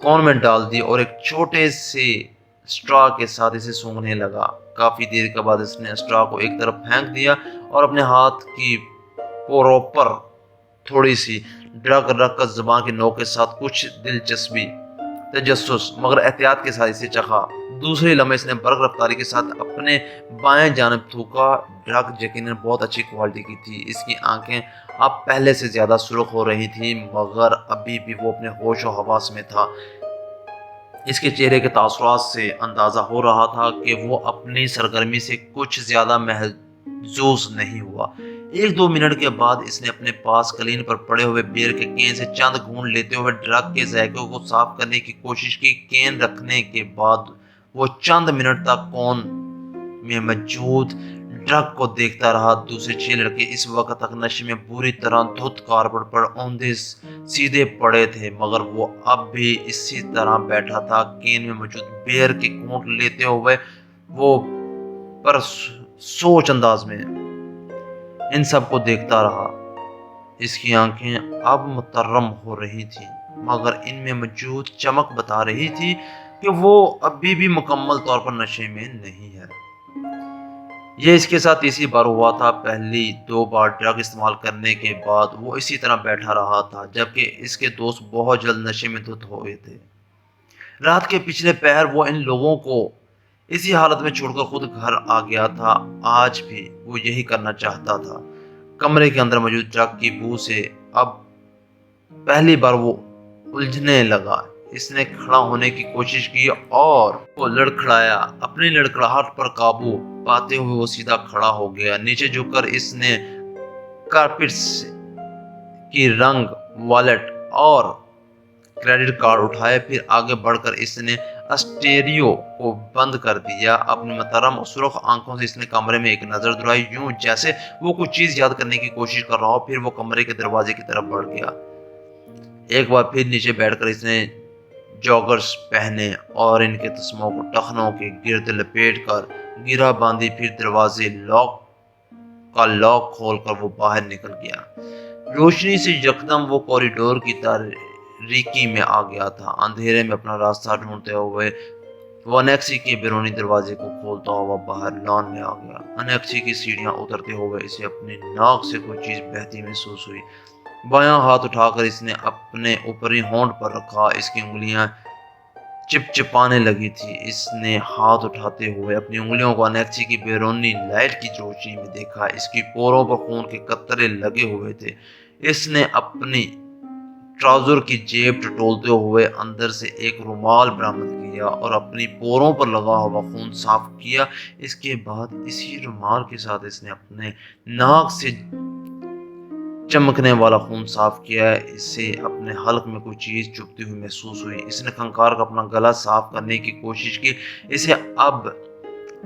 کون میں ڈال دی اور ایک چھوٹے سے اسٹرا کے ساتھ اسے سونگھنے لگا۔ کافی دیر کے بعد اس نے اسٹرا کو ایک طرف پھینک دیا اور اپنے ہاتھ کی پوروں پر تھوڑی سی ڈرگ رکھ کر زبان کے نوک کے ساتھ کچھ دلچسپی تجسس مگر احتیاط کے ساتھ اسے چکھا۔ دوسرے لمحے اس نے برق رفتاری کے ساتھ اپنے بائیں جانب تھوکا۔ ڈرگ یقیناً بہت اچھی کوالٹی کی تھی۔ اس کی آنکھیں اب پہلے سے زیادہ سرخ ہو رہی تھیں مگر ابھی بھی وہ اپنے ہوش و حواس میں تھا۔ اس کے چہرے کے تاثرات سے اندازہ ہو رہا تھا کہ وہ اپنی سرگرمی سے کچھ زیادہ محظوظ نہیں ہوا۔ ایک دو منٹ کے بعد اس نے اپنے پاس قالین پر پڑے ہوئے بیئر کے کین سے چند گھونٹ لیتے ہوئے ڈرگ کے ذائقے کو صاف کرنے کی کوشش کی۔ کین رکھنے کے بعد وہ چند منٹ تک کون میں موجود ڈرگ کو دیکھتا رہا۔ دوسرے 6 لڑکے اس وقت تک نشے میں بری طرح دھت کارپٹ پر اوندھے سیدھے پڑے تھے مگر وہ اب بھی اسی طرح بیٹھا تھا۔ کین میں موجود بیئر کے گھونٹ لیتے ہوئے وہ پر سوچ انداز میں ان سب کو دیکھتا رہا۔ اس کی آنکھیں اب مترم ہو رہی تھیں مگر ان میں موجود چمک بتا رہی تھی کہ وہ ابھی بھی مکمل طور پر نشے میں نہیں ہے۔ یہ اس کے ساتھ تیسری بار ہوا تھا۔ پہلی 2 بار ڈرگ استعمال کرنے کے بعد وہ اسی طرح بیٹھا رہا تھا جبکہ اس کے دوست بہت جلد نشے میں دھت ہوئے تھے۔ رات کے پچھلے پہر وہ ان لوگوں کو اسی حالت میں چھوڑ کر خود گھر آ گیا تھا۔ آج بھی وہ یہی کرنا چاہتا تھا۔ کمرے کے اندر موجود ڈرگ کی بو سے اب پہلی بار وہ الجھنے لگا۔ اس نے کھڑا ہونے کی کوشش کی اور وہ لڑکھڑایا۔ اپنی لڑکھڑاہٹ پر قابو پاتے ہوئے وہ سیدھا کھڑا ہو گیا۔ نیچے جھک کر اس نے کارپٹس کی رنگ والیٹ اور کریڈٹ کارڈ اٹھائے۔ پھر آگے بڑھ کر اس نے اسٹیریو کو بند کر دیا۔ اپنی محترم اور سرخ آنکھوں سے اس نے کمرے میں ایک نظر دوڑائی یوں جیسے وہ کچھ چیز یاد کرنے کی کوشش کر رہا ہو۔ پھر وہ کمرے کے دروازے کی طرف بڑھ گیا۔ ایک بار پھر نیچے بیٹھ کر اس نے جاگرز پہنے اور ان کے تسموں کو ٹخنوں کے گرد لپیٹ کر گرہ باندھی۔ پھر دروازے کا لاک کھول کر وہ باہر نکل گیا۔ روشنی سے یکدم وہ کوریڈور کی تاریکی میں آ گیا تھا۔ اندھیرے میں اپنا راستہ ڈھونڈتے ہوئے وہ انیکسی کے بیرونی دروازے کو کھولتا ہوا باہر لان میں آ گیا۔ انیکسی کی سیڑھیاں اترتے ہوئے اسے اپنی ناک سے کوئی چیز بہتی محسوس ہوئی۔ بایاں ہاتھ اٹھا کر اس نے اپنے اوپری ہونٹ پر رکھا۔ اس کی انگلیاں چپچپانے لگی تھی۔ اس نے ہاتھ اٹھاتے ہوئے اپنی انگلیوں کو انیکسی کی بیرونی لائٹ کی روشنی میں دیکھا۔ اس کی پوروں پر خون کے قطرے لگے ہوئے تھے۔ اس نے اپنی ٹراؤزر کی جیب ٹٹولتے ہوئے اندر سے ایک رومال برآمد کیا اور اپنی پوروں پر لگا ہوا خون صاف کیا۔ اس کے بعد اسی رومال کے ساتھ اس نے اپنے ناک سے چمکنے والا خون صاف کیا۔ اسے اپنے حلق میں کوئی چیز چبھتی ہوئی محسوس ہوئی۔ اس نے کھنکار کا اپنا گلا صاف کرنے کی کوشش کی۔ اسے اب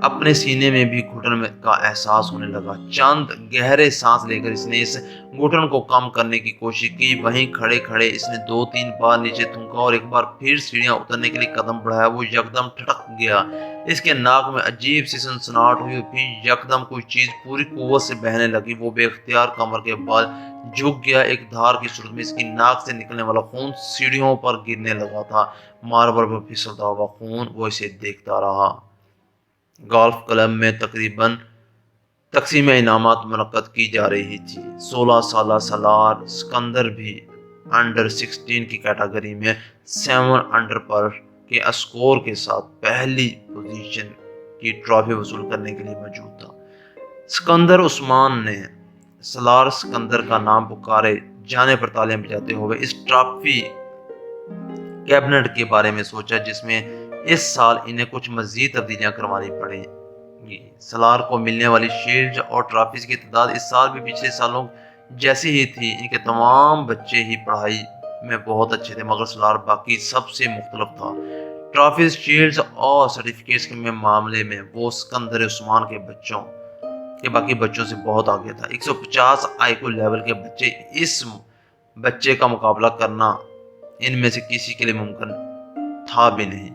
اپنے سینے میں بھی گھٹن کا احساس ہونے لگا۔ چند گہرے سانس لے کر اس نے اس گھٹن کو کم کرنے کی کوشش کی۔ وہیں کھڑے کھڑے اس نے 2-3 بار نیچے تھوکا اور ایک بار پھر سیڑھیاں اترنے کے لیے قدم بڑھایا۔ وہ یکدم ٹھٹک گیا۔ اس کے ناک میں عجیب سی سنسناہٹ ہوئی۔ پھر یکدم کوئی چیز پوری قوت سے بہنے لگی۔ وہ بے اختیار کمر کے بال جھک گیا۔ ایک دھار کی صورت میں اس کی ناک سے نکلنے والا خون سیڑھیوں پر گرنے لگا تھا۔ ماربل پر پھسلتا ہوا خون۔ وہ اسے دیکھتا رہا۔ گولف کلب میں تقریباً تقسیم انعامات منعقد کی جا رہی تھی۔ 16 سالہ سالار سکندر بھی انڈر 16 کی کیٹیگری میں 7 انڈر پر کے اسکور کے ساتھ پہلی پوزیشن کی ٹرافی وصول کرنے کے لیے موجود تھا۔ سکندر عثمان نے سالار سکندر کا نام پکارے جانے پر تالیاں بجاتے ہوئے اس ٹرافی کیبنٹ کے بارے میں سوچا جس میں اس سال انہیں کچھ مزید تبدیلیاں کروانی پڑیں گی۔ سالار کو ملنے والی شیلڈ اور ٹرافیز کی تعداد اس سال بھی پچھلے سالوں جیسی ہی تھی۔ ان کے تمام بچے ہی پڑھائی میں بہت اچھے تھے مگر سالار باقی سب سے مختلف تھا۔ ٹرافیز، شیلڈز اور سرٹیفکیٹس کے معاملے میں وہ سکندر عثمان کے باقی بچوں سے بہت آگے تھا۔ 150 آئی کیو لیول کے بچے اس بچے کا مقابلہ کرنا ان میں سے کسی کے لیے ممکن تھا بھی نہیں۔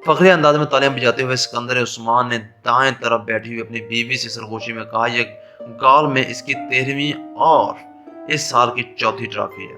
فخری انداز میں تالیاں بجاتے ہوئے سکندر عثمان نے دائیں طرف بیٹھی ہوئی اپنی بیوی سے سرگوشی میں کہا، یہ گال میں اس کی 13ویں اور اس سال کی 4تھی ٹرافی ہے۔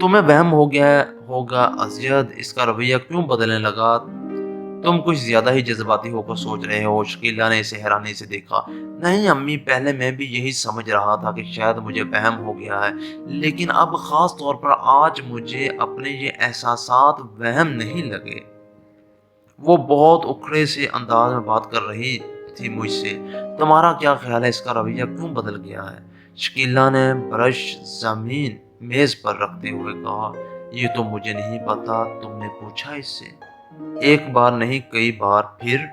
تمہیں وہم ہو گیا ہوگا ازید اس کا رویہ کیوں بدلنے لگا؟ تم کچھ زیادہ ہی جذباتی ہو کر سوچ رہے ہو۔ شکیلا نے اسے حیرانی سے دیکھا۔ نہیں امی، پہلے میں بھی یہی سمجھ رہا تھا کہ شاید مجھے وہم ہو گیا ہے، لیکن اب خاص طور پر آج مجھے اپنے یہ احساسات وہم نہیں لگے۔ وہ بہت اکھڑے سے انداز میں بات کر رہی تھی مجھ سے۔ تمہارا کیا خیال ہے اس کا رویہ کیوں بدل گیا ہے؟ شکیلا نے برش زمین میز پر رکھتے ہوئے کہا، یہ تو مجھے نہیں پتا، تم نے پوچھا اس سے؟ ایک بار نہیں کئی بار، پھر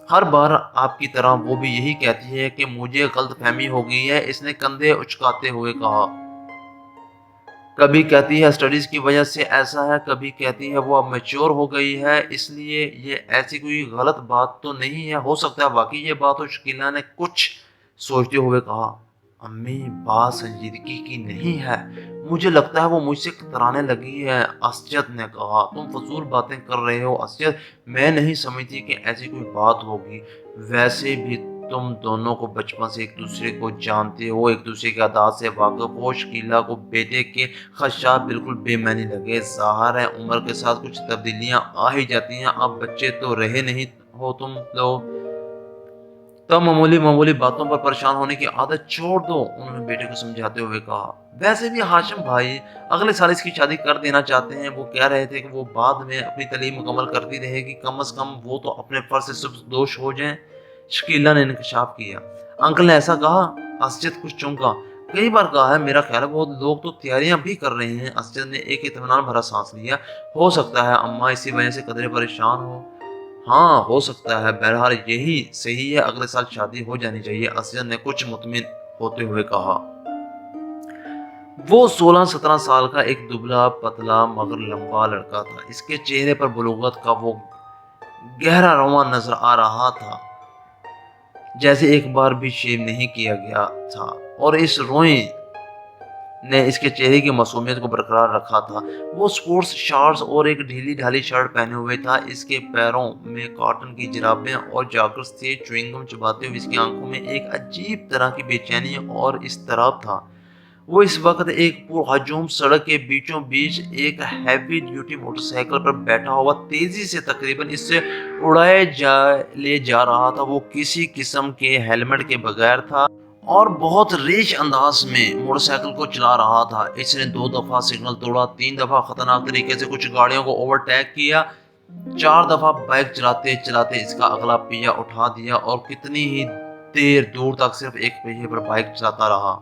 ہر بار آپ کی طرح وہ بھی یہی کہتی ہے کہ مجھے غلط فہمی ہو گئی ہے، اس نے کندھے اچکاتے ہوئے کہا۔ کبھی کہتی ہے اسٹڈیز کی وجہ سے ایسا ہے، کبھی کہتی ہے وہ اب میچور ہو گئی ہے اس لیے۔ یہ ایسی کوئی غلط بات تو نہیں ہے؟ ہو سکتا ہے واقعی یہ بات ہو۔ شکیلا نے کچھ سوچتے ہوئے کہا، امی بات سنجیدگی کی نہیں ہے، مجھے لگتا ہے وہ مجھ سے کترانے لگی ہے۔ اسجد نے کہا، تم فضول باتیں کر رہے ہو اسجد، میں نہیں سمجھتی کہ ایسی کوئی بات ہوگی۔ ویسے بھی تم دونوں کو بچپن سے ایک دوسرے کو جانتے ہو، ایک دوسرے کے عادات سے واقف ہو۔ شکیلا کو بیٹے کے خدشات بالکل بے معنی لگے۔ ظاہر ہے عمر کے ساتھ کچھ تبدیلیاں آ ہی جاتی ہیں، اب بچے تو رہے نہیں ہو تم لوگ، تب معمولی باتوں پر پریشان ہونے کی عادت چھوڑ دو، انہوں نے بیٹے کو سمجھاتے ہوئے کہا۔ ویسے بھی ہاشم بھائی اگلے سال اس کی شادی کر دینا چاہتے ہیں، وہ کہہ رہے تھے کہ وہ بعد میں اپنی تعلیم مکمل کرتی رہے گی، کم از کم وہ تو اپنے فرض سے سبکدوش ہو جائیں۔ شکیلا نے انکشاف کیا۔ انکل نے ایسا کہا؟ اسجد کچھ چونکا۔ کئی بار کہا ہے، میرا خیال ہے بہت لوگ تو تیاریاں بھی کر رہے ہیں۔ اسجد نے ایک اطمینان بھرا سانس لیا۔ ہو سکتا ہے اماں اسی وجہ سے قدرے پریشان ہو۔ ہاں ہو سکتا ہے، بہرحال یہی صحیح ہے، اگلے سال شادی ہو جانی چاہیے، اسجد نے کچھ مطمئن ہوتے ہوئے کہا۔ وہ 16-17 سال کا ایک دبلا پتلا مگر لمبا لڑکا تھا۔ اس کے چہرے پر بلوغت کا وہ گہرا رواں نظر آ رہا تھا جیسے ایک بار بھی شیو نہیں کیا گیا تھا، اور اس روئیں نے اس کے چہرے کی معصومیت کو برقرار رکھا تھا۔ وہ سپورٹس شارٹس اور ایک ڈھیلی ڈھالی شرٹ پہنے ہوئے تھا، اس کے پیروں میں کاٹن کی جرابیں اور جاگرز تھے۔ چوئنگ گم چباتے ہوئے اس کی آنکھوں میں ایک عجیب طرح کی بے چینی اور اضطراب تھا۔ وہ اس وقت ایک پرہجوم سڑک کے بیچوں بیچ ایک ہیوی ڈیوٹی موٹر سائیکل پر بیٹھا ہوا تیزی سے تقریباً اس سے اڑائے لے جا رہا تھا۔ وہ کسی قسم کے ہیلمٹ کے بغیر تھا اور بہت ریش انداز میں موٹر سائیکل کو چلا رہا تھا۔ اس نے 2 دفعہ سگنل توڑا، 3 دفعہ خطرناک طریقے سے کچھ گاڑیوں کو اوورٹیک کیا، 4 دفعہ بائک چلاتے چلاتے اس کا اگلا پہیہ اٹھا دیا اور کتنی ہی دیر دور تک صرف ایک پہیے پر بائک چلاتا رہا۔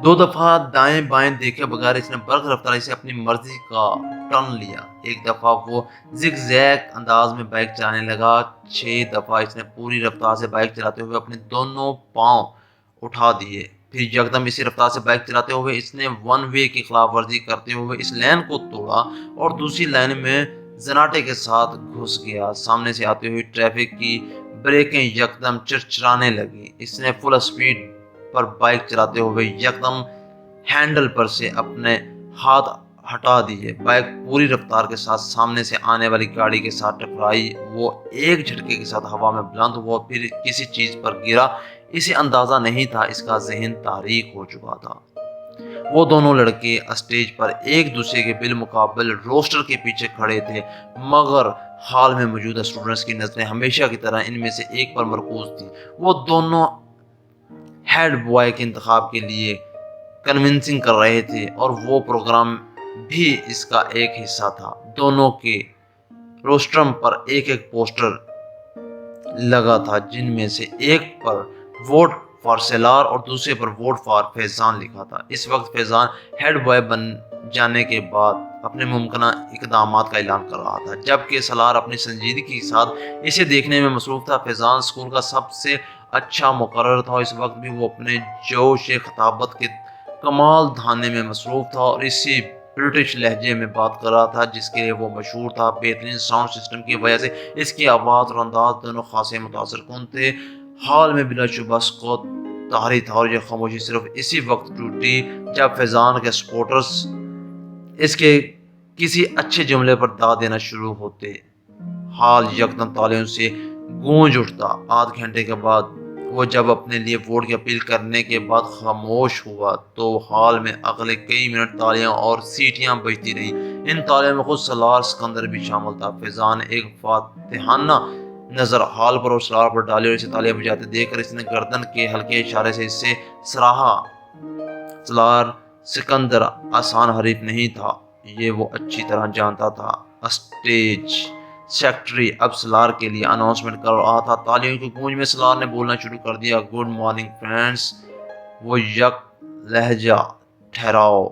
2 دفعہ دائیں بائیں دیکھے بغیر اس نے برق رفتاری سے اپنی مرضی کا ٹرن لیا۔ ایک دفعہ وہ زگ زیگ انداز میں بائک چلانے لگا۔ 6 دفعہ اس نے پوری رفتار سے بائک چلاتے ہوئے اپنے دونوں پاؤں اٹھا دیے۔ پھر یکدم اسی رفتار سے بائک چلاتے ہوئے اس نے 1 وے کی خلاف ورزی کرتے ہوئے اس لین کو توڑا اور دوسری لائن میں زناٹے کے ساتھ گھس گیا۔ سامنے سے آتے ہوئے ٹریفک کی بریکیں یکدم چرچرانے لگی۔ اس نے فل اسپیڈ پر بائک چلاتے ہوئے یکدم ہینڈل پر سے اپنے ہاتھ ہٹا دیے۔ بائک پوری رفتار کے ساتھ سامنے سے آنے والی گاڑی کے ساتھ ٹکرائی۔ وہ ایک جھٹکے کے ساتھ ہوا میں بلند ہوا، پھر کسی چیز پر گرا۔ اسے اندازہ نہیں تھا، اس کا ذہن تاریک ہو چکا تھا۔ وہ دونوں لڑکے اسٹیج پر ایک دوسرے کے بالمقابل روسٹر کے پیچھے کھڑے تھے، مگر ہال میں موجود اسٹوڈنٹس کی نظریں ہمیشہ کی طرح ان میں سے ایک پر مرکوز تھیں۔ وہ دونوں ہیڈ بوائے کے انتخاب کے لیے کنونسنگ کر رہے تھے اور وہ پروگرام بھی اس کا ایک حصہ تھا۔ دونوں کے روسٹرم پر ایک ایک پوسٹر لگا تھا، جن میں سے ایک پر ووٹ فار سیلار اور دوسرے پر ووٹ فار فیضان لکھا تھا۔ اس وقت فیضان ہیڈ بوائے بن جانے کے بعد اپنے ممکنہ اقدامات کا اعلان کر رہا تھا، جبکہ سالار اپنی سنجیدگی کے ساتھ اسے دیکھنے میں مصروف تھا۔ فیضان اسکول کا سب سے اچھا مقرر تھا، اس وقت بھی وہ اپنے جوش خطابت کے کمال دھانے میں مصروف تھا اور اسی برٹش لہجے میں بات کر رہا تھا جس کے لیے وہ مشہور تھا۔ بہترین ساؤنڈ سسٹم کی وجہ سے اس کی آواز اور انداز دونوں خاصے متاثر کن تھے۔ ہال میں بلا شبہ سکوت طاری تھا اور یہ خاموشی صرف اسی وقت ٹوٹی جب فیضان کے سپورٹرز اس کے کسی اچھے جملے پر داد دینا شروع ہوتے۔ ہال یکدم تالیوں سے گونج اٹھتا۔ آدھ گھنٹے کے بعد وہ جب اپنے لیے ووٹ کی اپیل کرنے کے بعد خاموش ہوا تو ہال میں اگلے کئی منٹ تالیاں اور سیٹیاں بجتی رہیں۔ ان تالیوں میں خود سالار سکندر بھی شامل تھا۔ فیضان نے ایک فاتحانہ نظر ہال پر اور سالار پر ڈالی اور اسے تالیاں بجاتے دیکھ کر اس نے گردن کے ہلکے اشارے سے اسے سراہا۔ سالار سکندر آسان حریف نہیں تھا، یہ وہ اچھی طرح جانتا تھا۔ اسٹیج سیکرٹری اب سالار کے لیے اناؤنسمنٹ کر رہا تھا۔ تالیوں کی گونج میں سالار نے بولنا شروع کر دیا، گڈ مارننگ فرینڈز۔ وہ یک لہجہ ٹھہراؤ،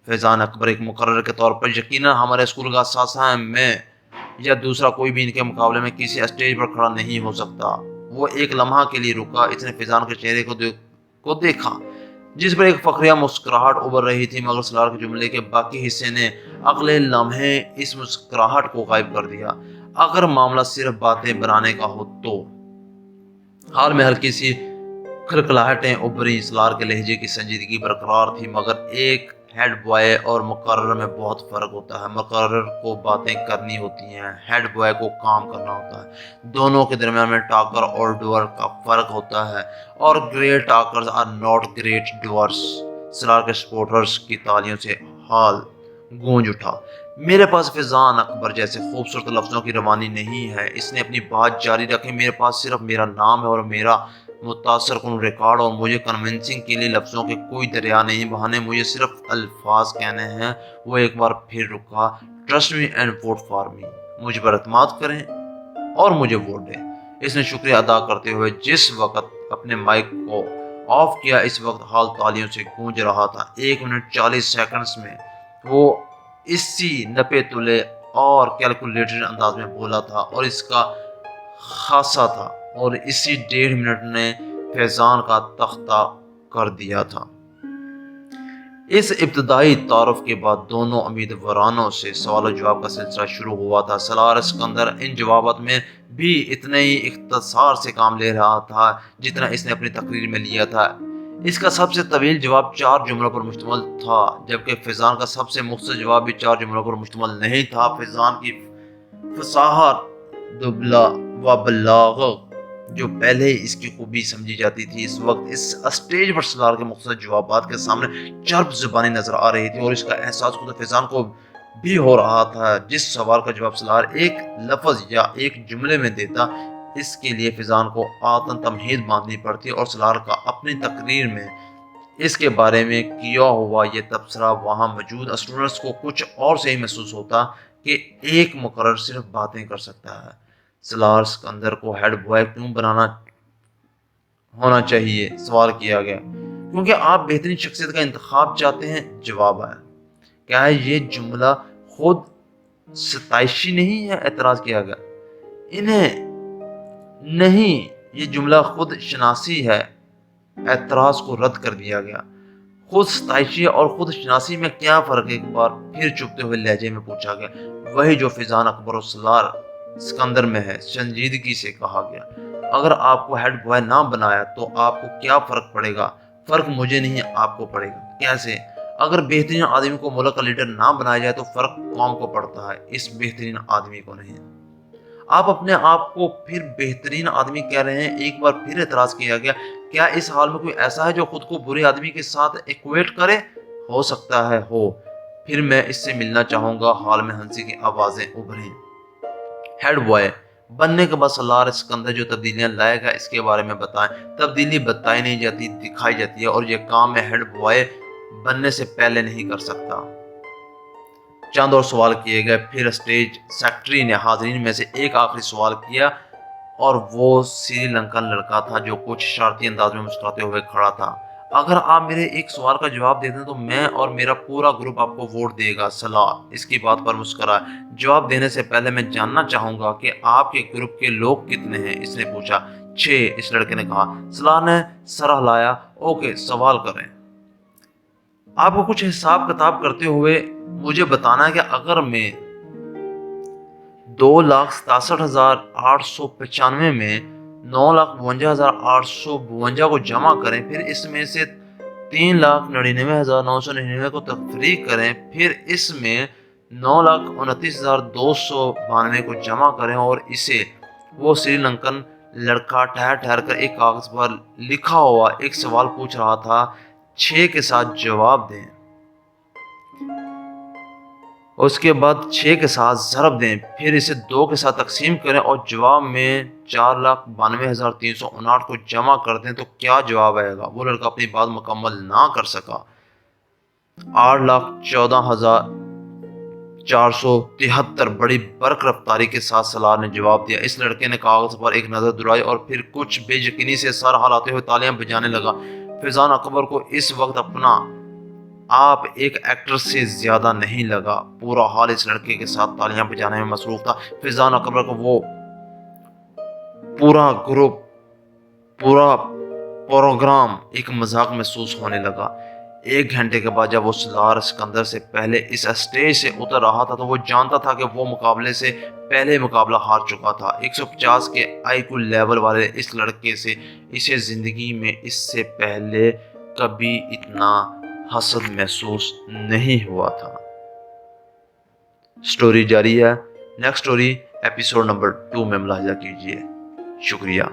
فیضان اکبر ایک مقرر کے طور پر یقیناً ہمارے اسکول کا اساتذہ ہیں، میں یا دوسرا کوئی بھی ان کے مقابلے میں کسی اسٹیج پر کھڑا نہیں ہو سکتا۔ وہ ایک لمحہ کے لیے رکا، اس نے فیضان کے چہرے کو دیکھا جس پر ایک فخریہ مسکراہٹ ابھر رہی تھی، مگر سالار کے جملے کے باقی حصے نے اگلے لمحے اس مسکراہٹ کو غائب کر دیا۔ اگر معاملہ صرف باتیں بنانے کا ہو تو حال میں ہلکی سی کھلکھلاہٹیں ابھری۔ سالار کے لہجے کی سنجیدگی برقرار تھی، مگر ایک ہیڈ بوائے اور مقرر میں بہت فرق ہوتا ہے۔ مقرر کو باتیں کرنی ہوتی ہیں، ہیڈ بوائے کو کام کرنا ہوتا ہے۔ دونوں کے درمیان میں ٹاکر اور ڈوئر کا فرق ہوتا ہے، اور great talkers are not great doers. Salar کے سپورٹرز کی تالیوں سے حال گونج اٹھا۔ میرے پاس فیضان اکبر جیسے خوبصورت لفظوں کی روانی نہیں ہے، اس نے اپنی بات جاری رکھی، میرے پاس صرف میرا نام ہے اور میرا متاثر کن ریکارڈ، اور مجھے کنونسنگ کے لیے لفظوں کے کوئی دریا نہیں بہانے، مجھے صرف الفاظ کہنے ہیں۔ وہ ایک بار پھر رکا، trust me and vote for me, مجھ پر اعتماد کریں اور مجھے ووٹ دیں۔ اس نے شکریہ ادا کرتے ہوئے جس وقت اپنے مائک کو آف کیا، اس وقت حال تالیوں سے گونج رہا تھا۔ 1 منٹ 40 سیکنڈز میں وہ اسی نپے تلے اور کیلکولیٹڈ انداز میں بولا تھا، اور اس کا خاصا تھا، اور اسی 1.5 منٹ نے فیضان کا تختہ کر دیا تھا۔ اس ابتدائی تعارف کے بعد دونوں امیدواروں سے سوال و جواب کا سلسلہ شروع ہوا تھا۔ سالار سکندر ان جوابات میں بھی اتنے ہی اختصار سے کام لے رہا تھا جتنا اس نے اپنی تقریر میں لیا تھا۔ اس کا سب سے طویل جواب 4 جملوں پر مشتمل تھا، جبکہ فیضان کا سب سے مختصر جواب بھی 4 جملوں پر مشتمل نہیں تھا۔ فیضان کی فصاحت و بلاغت جو پہلے ہی اس کی خوبی سمجھی جاتی تھی، اس وقت اس اسٹیج پر سالار کے مختصر جوابات کے سامنے چرب زبانی نظر آ رہی تھی، اور اس کا احساس خود فیضان کو بھی ہو رہا تھا۔ جس سوال کا جواب سالار ایک لفظ یا ایک جملے میں دیتا، اس کے لیے فیضان کو آتن تمہید باندھنی پڑتی، اور سالار کا اپنی تقریر میں اس کے بارے میں کیا ہوا یہ تبصرہ وہاں موجود اسٹوڈنٹس کو کچھ اور سے ہی محسوس ہوتا کہ ایک مقرر صرف باتیں کر سکتا ہے۔ سالار سکندر کو ہیڈ بوائے کیوں بنانا ہونا چاہیے؟ سوال کیا گیا۔ کیونکہ آپ بہترین شخصیت کا انتخاب چاہتے ہیں، جواب آیا۔ کیا ہے یہ جملہ خود ستائشی نہیں ہے؟ اعتراض کیا گیا۔ انہیں نہیں، یہ جملہ خود شناسی ہے۔ اعتراض کو رد کر دیا گیا۔ خود ستائشی اور خود شناسی میں کیا فرق ہے؟ ایک بار پھر چپتے ہوئے لہجے میں پوچھا گیا۔ وہی جو فیضان اکبر اور سالار سکندر میں ہے، سنجیدگی سے کہا گیا۔ اگر آپ کو ہیڈ بوائے نہ بنایا تو آپ کو کیا فرق پڑے گا؟ فرق مجھے نہیں، آپ کو پڑے گا۔ کیسے؟ اگر بہترین آدمی کو ملک کا لیڈر نہ بنایا جائے تو فرق قوم کو پڑتا ہے، اس بہترین آدمی کو نہیں۔ آپ اپنے آپ کو پھر بہترین آدمی کہہ رہے ہیں؟ ایک بار پھر اعتراض کیا گیا۔ کیا اس حال میں کوئی ایسا ہے جو خود کو برے آدمی کے ساتھ ایکویٹ کرے؟ ہو سکتا ہے ہو، پھر میں اس سے ملنا چاہوں گا۔ حال میں ہنسی کی آوازیں ابھریں۔ ہیڈ بوائے بننے کے بعد سالار سکندر جو تبدیلیاں لائے گا اس کے بارے میں بتائیں۔ تبدیلی بتائی نہیں جاتی، دکھائی جاتی ہے، اور یہ کام میں ہیڈ بوائے بننے سے پہلے نہیں کر سکتا۔ چند اور سوال کیے گئے، پھر اسٹیج سیکرٹری نے حاضرین میں سے ایک آخری سوال کیا، اور وہ سری لنکن لڑکا تھا جو کچھ شرارتی انداز میں مسکراتے ہوئے کھڑا تھا۔ اگر آپ میرے ایک سوال کا جواب دے دیں تو میں اور میرا پورا گروپ آپ کو ووٹ دے گا۔ سالار اس کی بات پر مسکرائے۔ جواب دینے سے پہلے میں جاننا چاہوں گا کہ آپ کے گروپ کے لوگ کتنے ہیں؟ اس نے پوچھا۔ 6، اس لڑکے نے کہا۔ سالار نے سر ہلایا۔ اوکے، سوال کریں۔ آپ کو کچھ حساب کتاب کرتے ہوئے مجھے بتانا ہے کہ اگر میں 2,67,895 میں 9,52,852 کو جمع کریں، پھر اس میں سے 3,99,999 کو تفریق کریں، پھر اس میں 9,29,292 کو جمع کریں، اور اسے وہ سری لنکن لڑکا ٹھہر ٹھہر کر ایک کاغذ پر لکھا ہوا ایک سوال پوچھ رہا تھا، 6 کے ساتھ جواب دیں، اس کے بعد 6 کے ساتھ ضرب دیں، پھر اسے 2 کے ساتھ تقسیم کریں اور جواب میں 4,92,359 کو جمع کر دیں تو کیا جواب آئے گا؟ وہ لڑکا اپنی بات مکمل نہ کر سکا۔ 8,14,473 بڑی برق رفتاری کے ساتھ سالار نے جواب دیا۔ اس لڑکے نے کاغذ پر ایک نظر دوڑائی اور پھر کچھ بے یقینی سے سر ہلاتے ہوئے تالیاں بجانے لگا۔ فیضان اکبر کو اس وقت اپنا آپ ایک ایکٹر سے زیادہ نہیں لگا۔ پورا حال اس لڑکے کے ساتھ تالیاں بجانے میں مصروف تھا۔ فیضان اکبر کو وہ پورا گروپ، پورا پروگرام ایک مذاق محسوس ہونے لگا۔ 1 گھنٹے کے بعد جب وہ سالار اسکندر سے پہلے اس اسٹیج سے اتر رہا تھا تو وہ جانتا تھا کہ وہ مقابلے سے پہلے مقابلہ ہار چکا تھا۔ 150 کے آئی کیو لیول والے اس لڑکے سے اسے زندگی میں اس سے پہلے کبھی اتنا حسد محسوس نہیں ہوا تھا۔ سٹوری جاری ہے، نیکسٹ سٹوری ایپیسوڈ نمبر 2 میں ملاحظہ کیجیے۔ شکریہ۔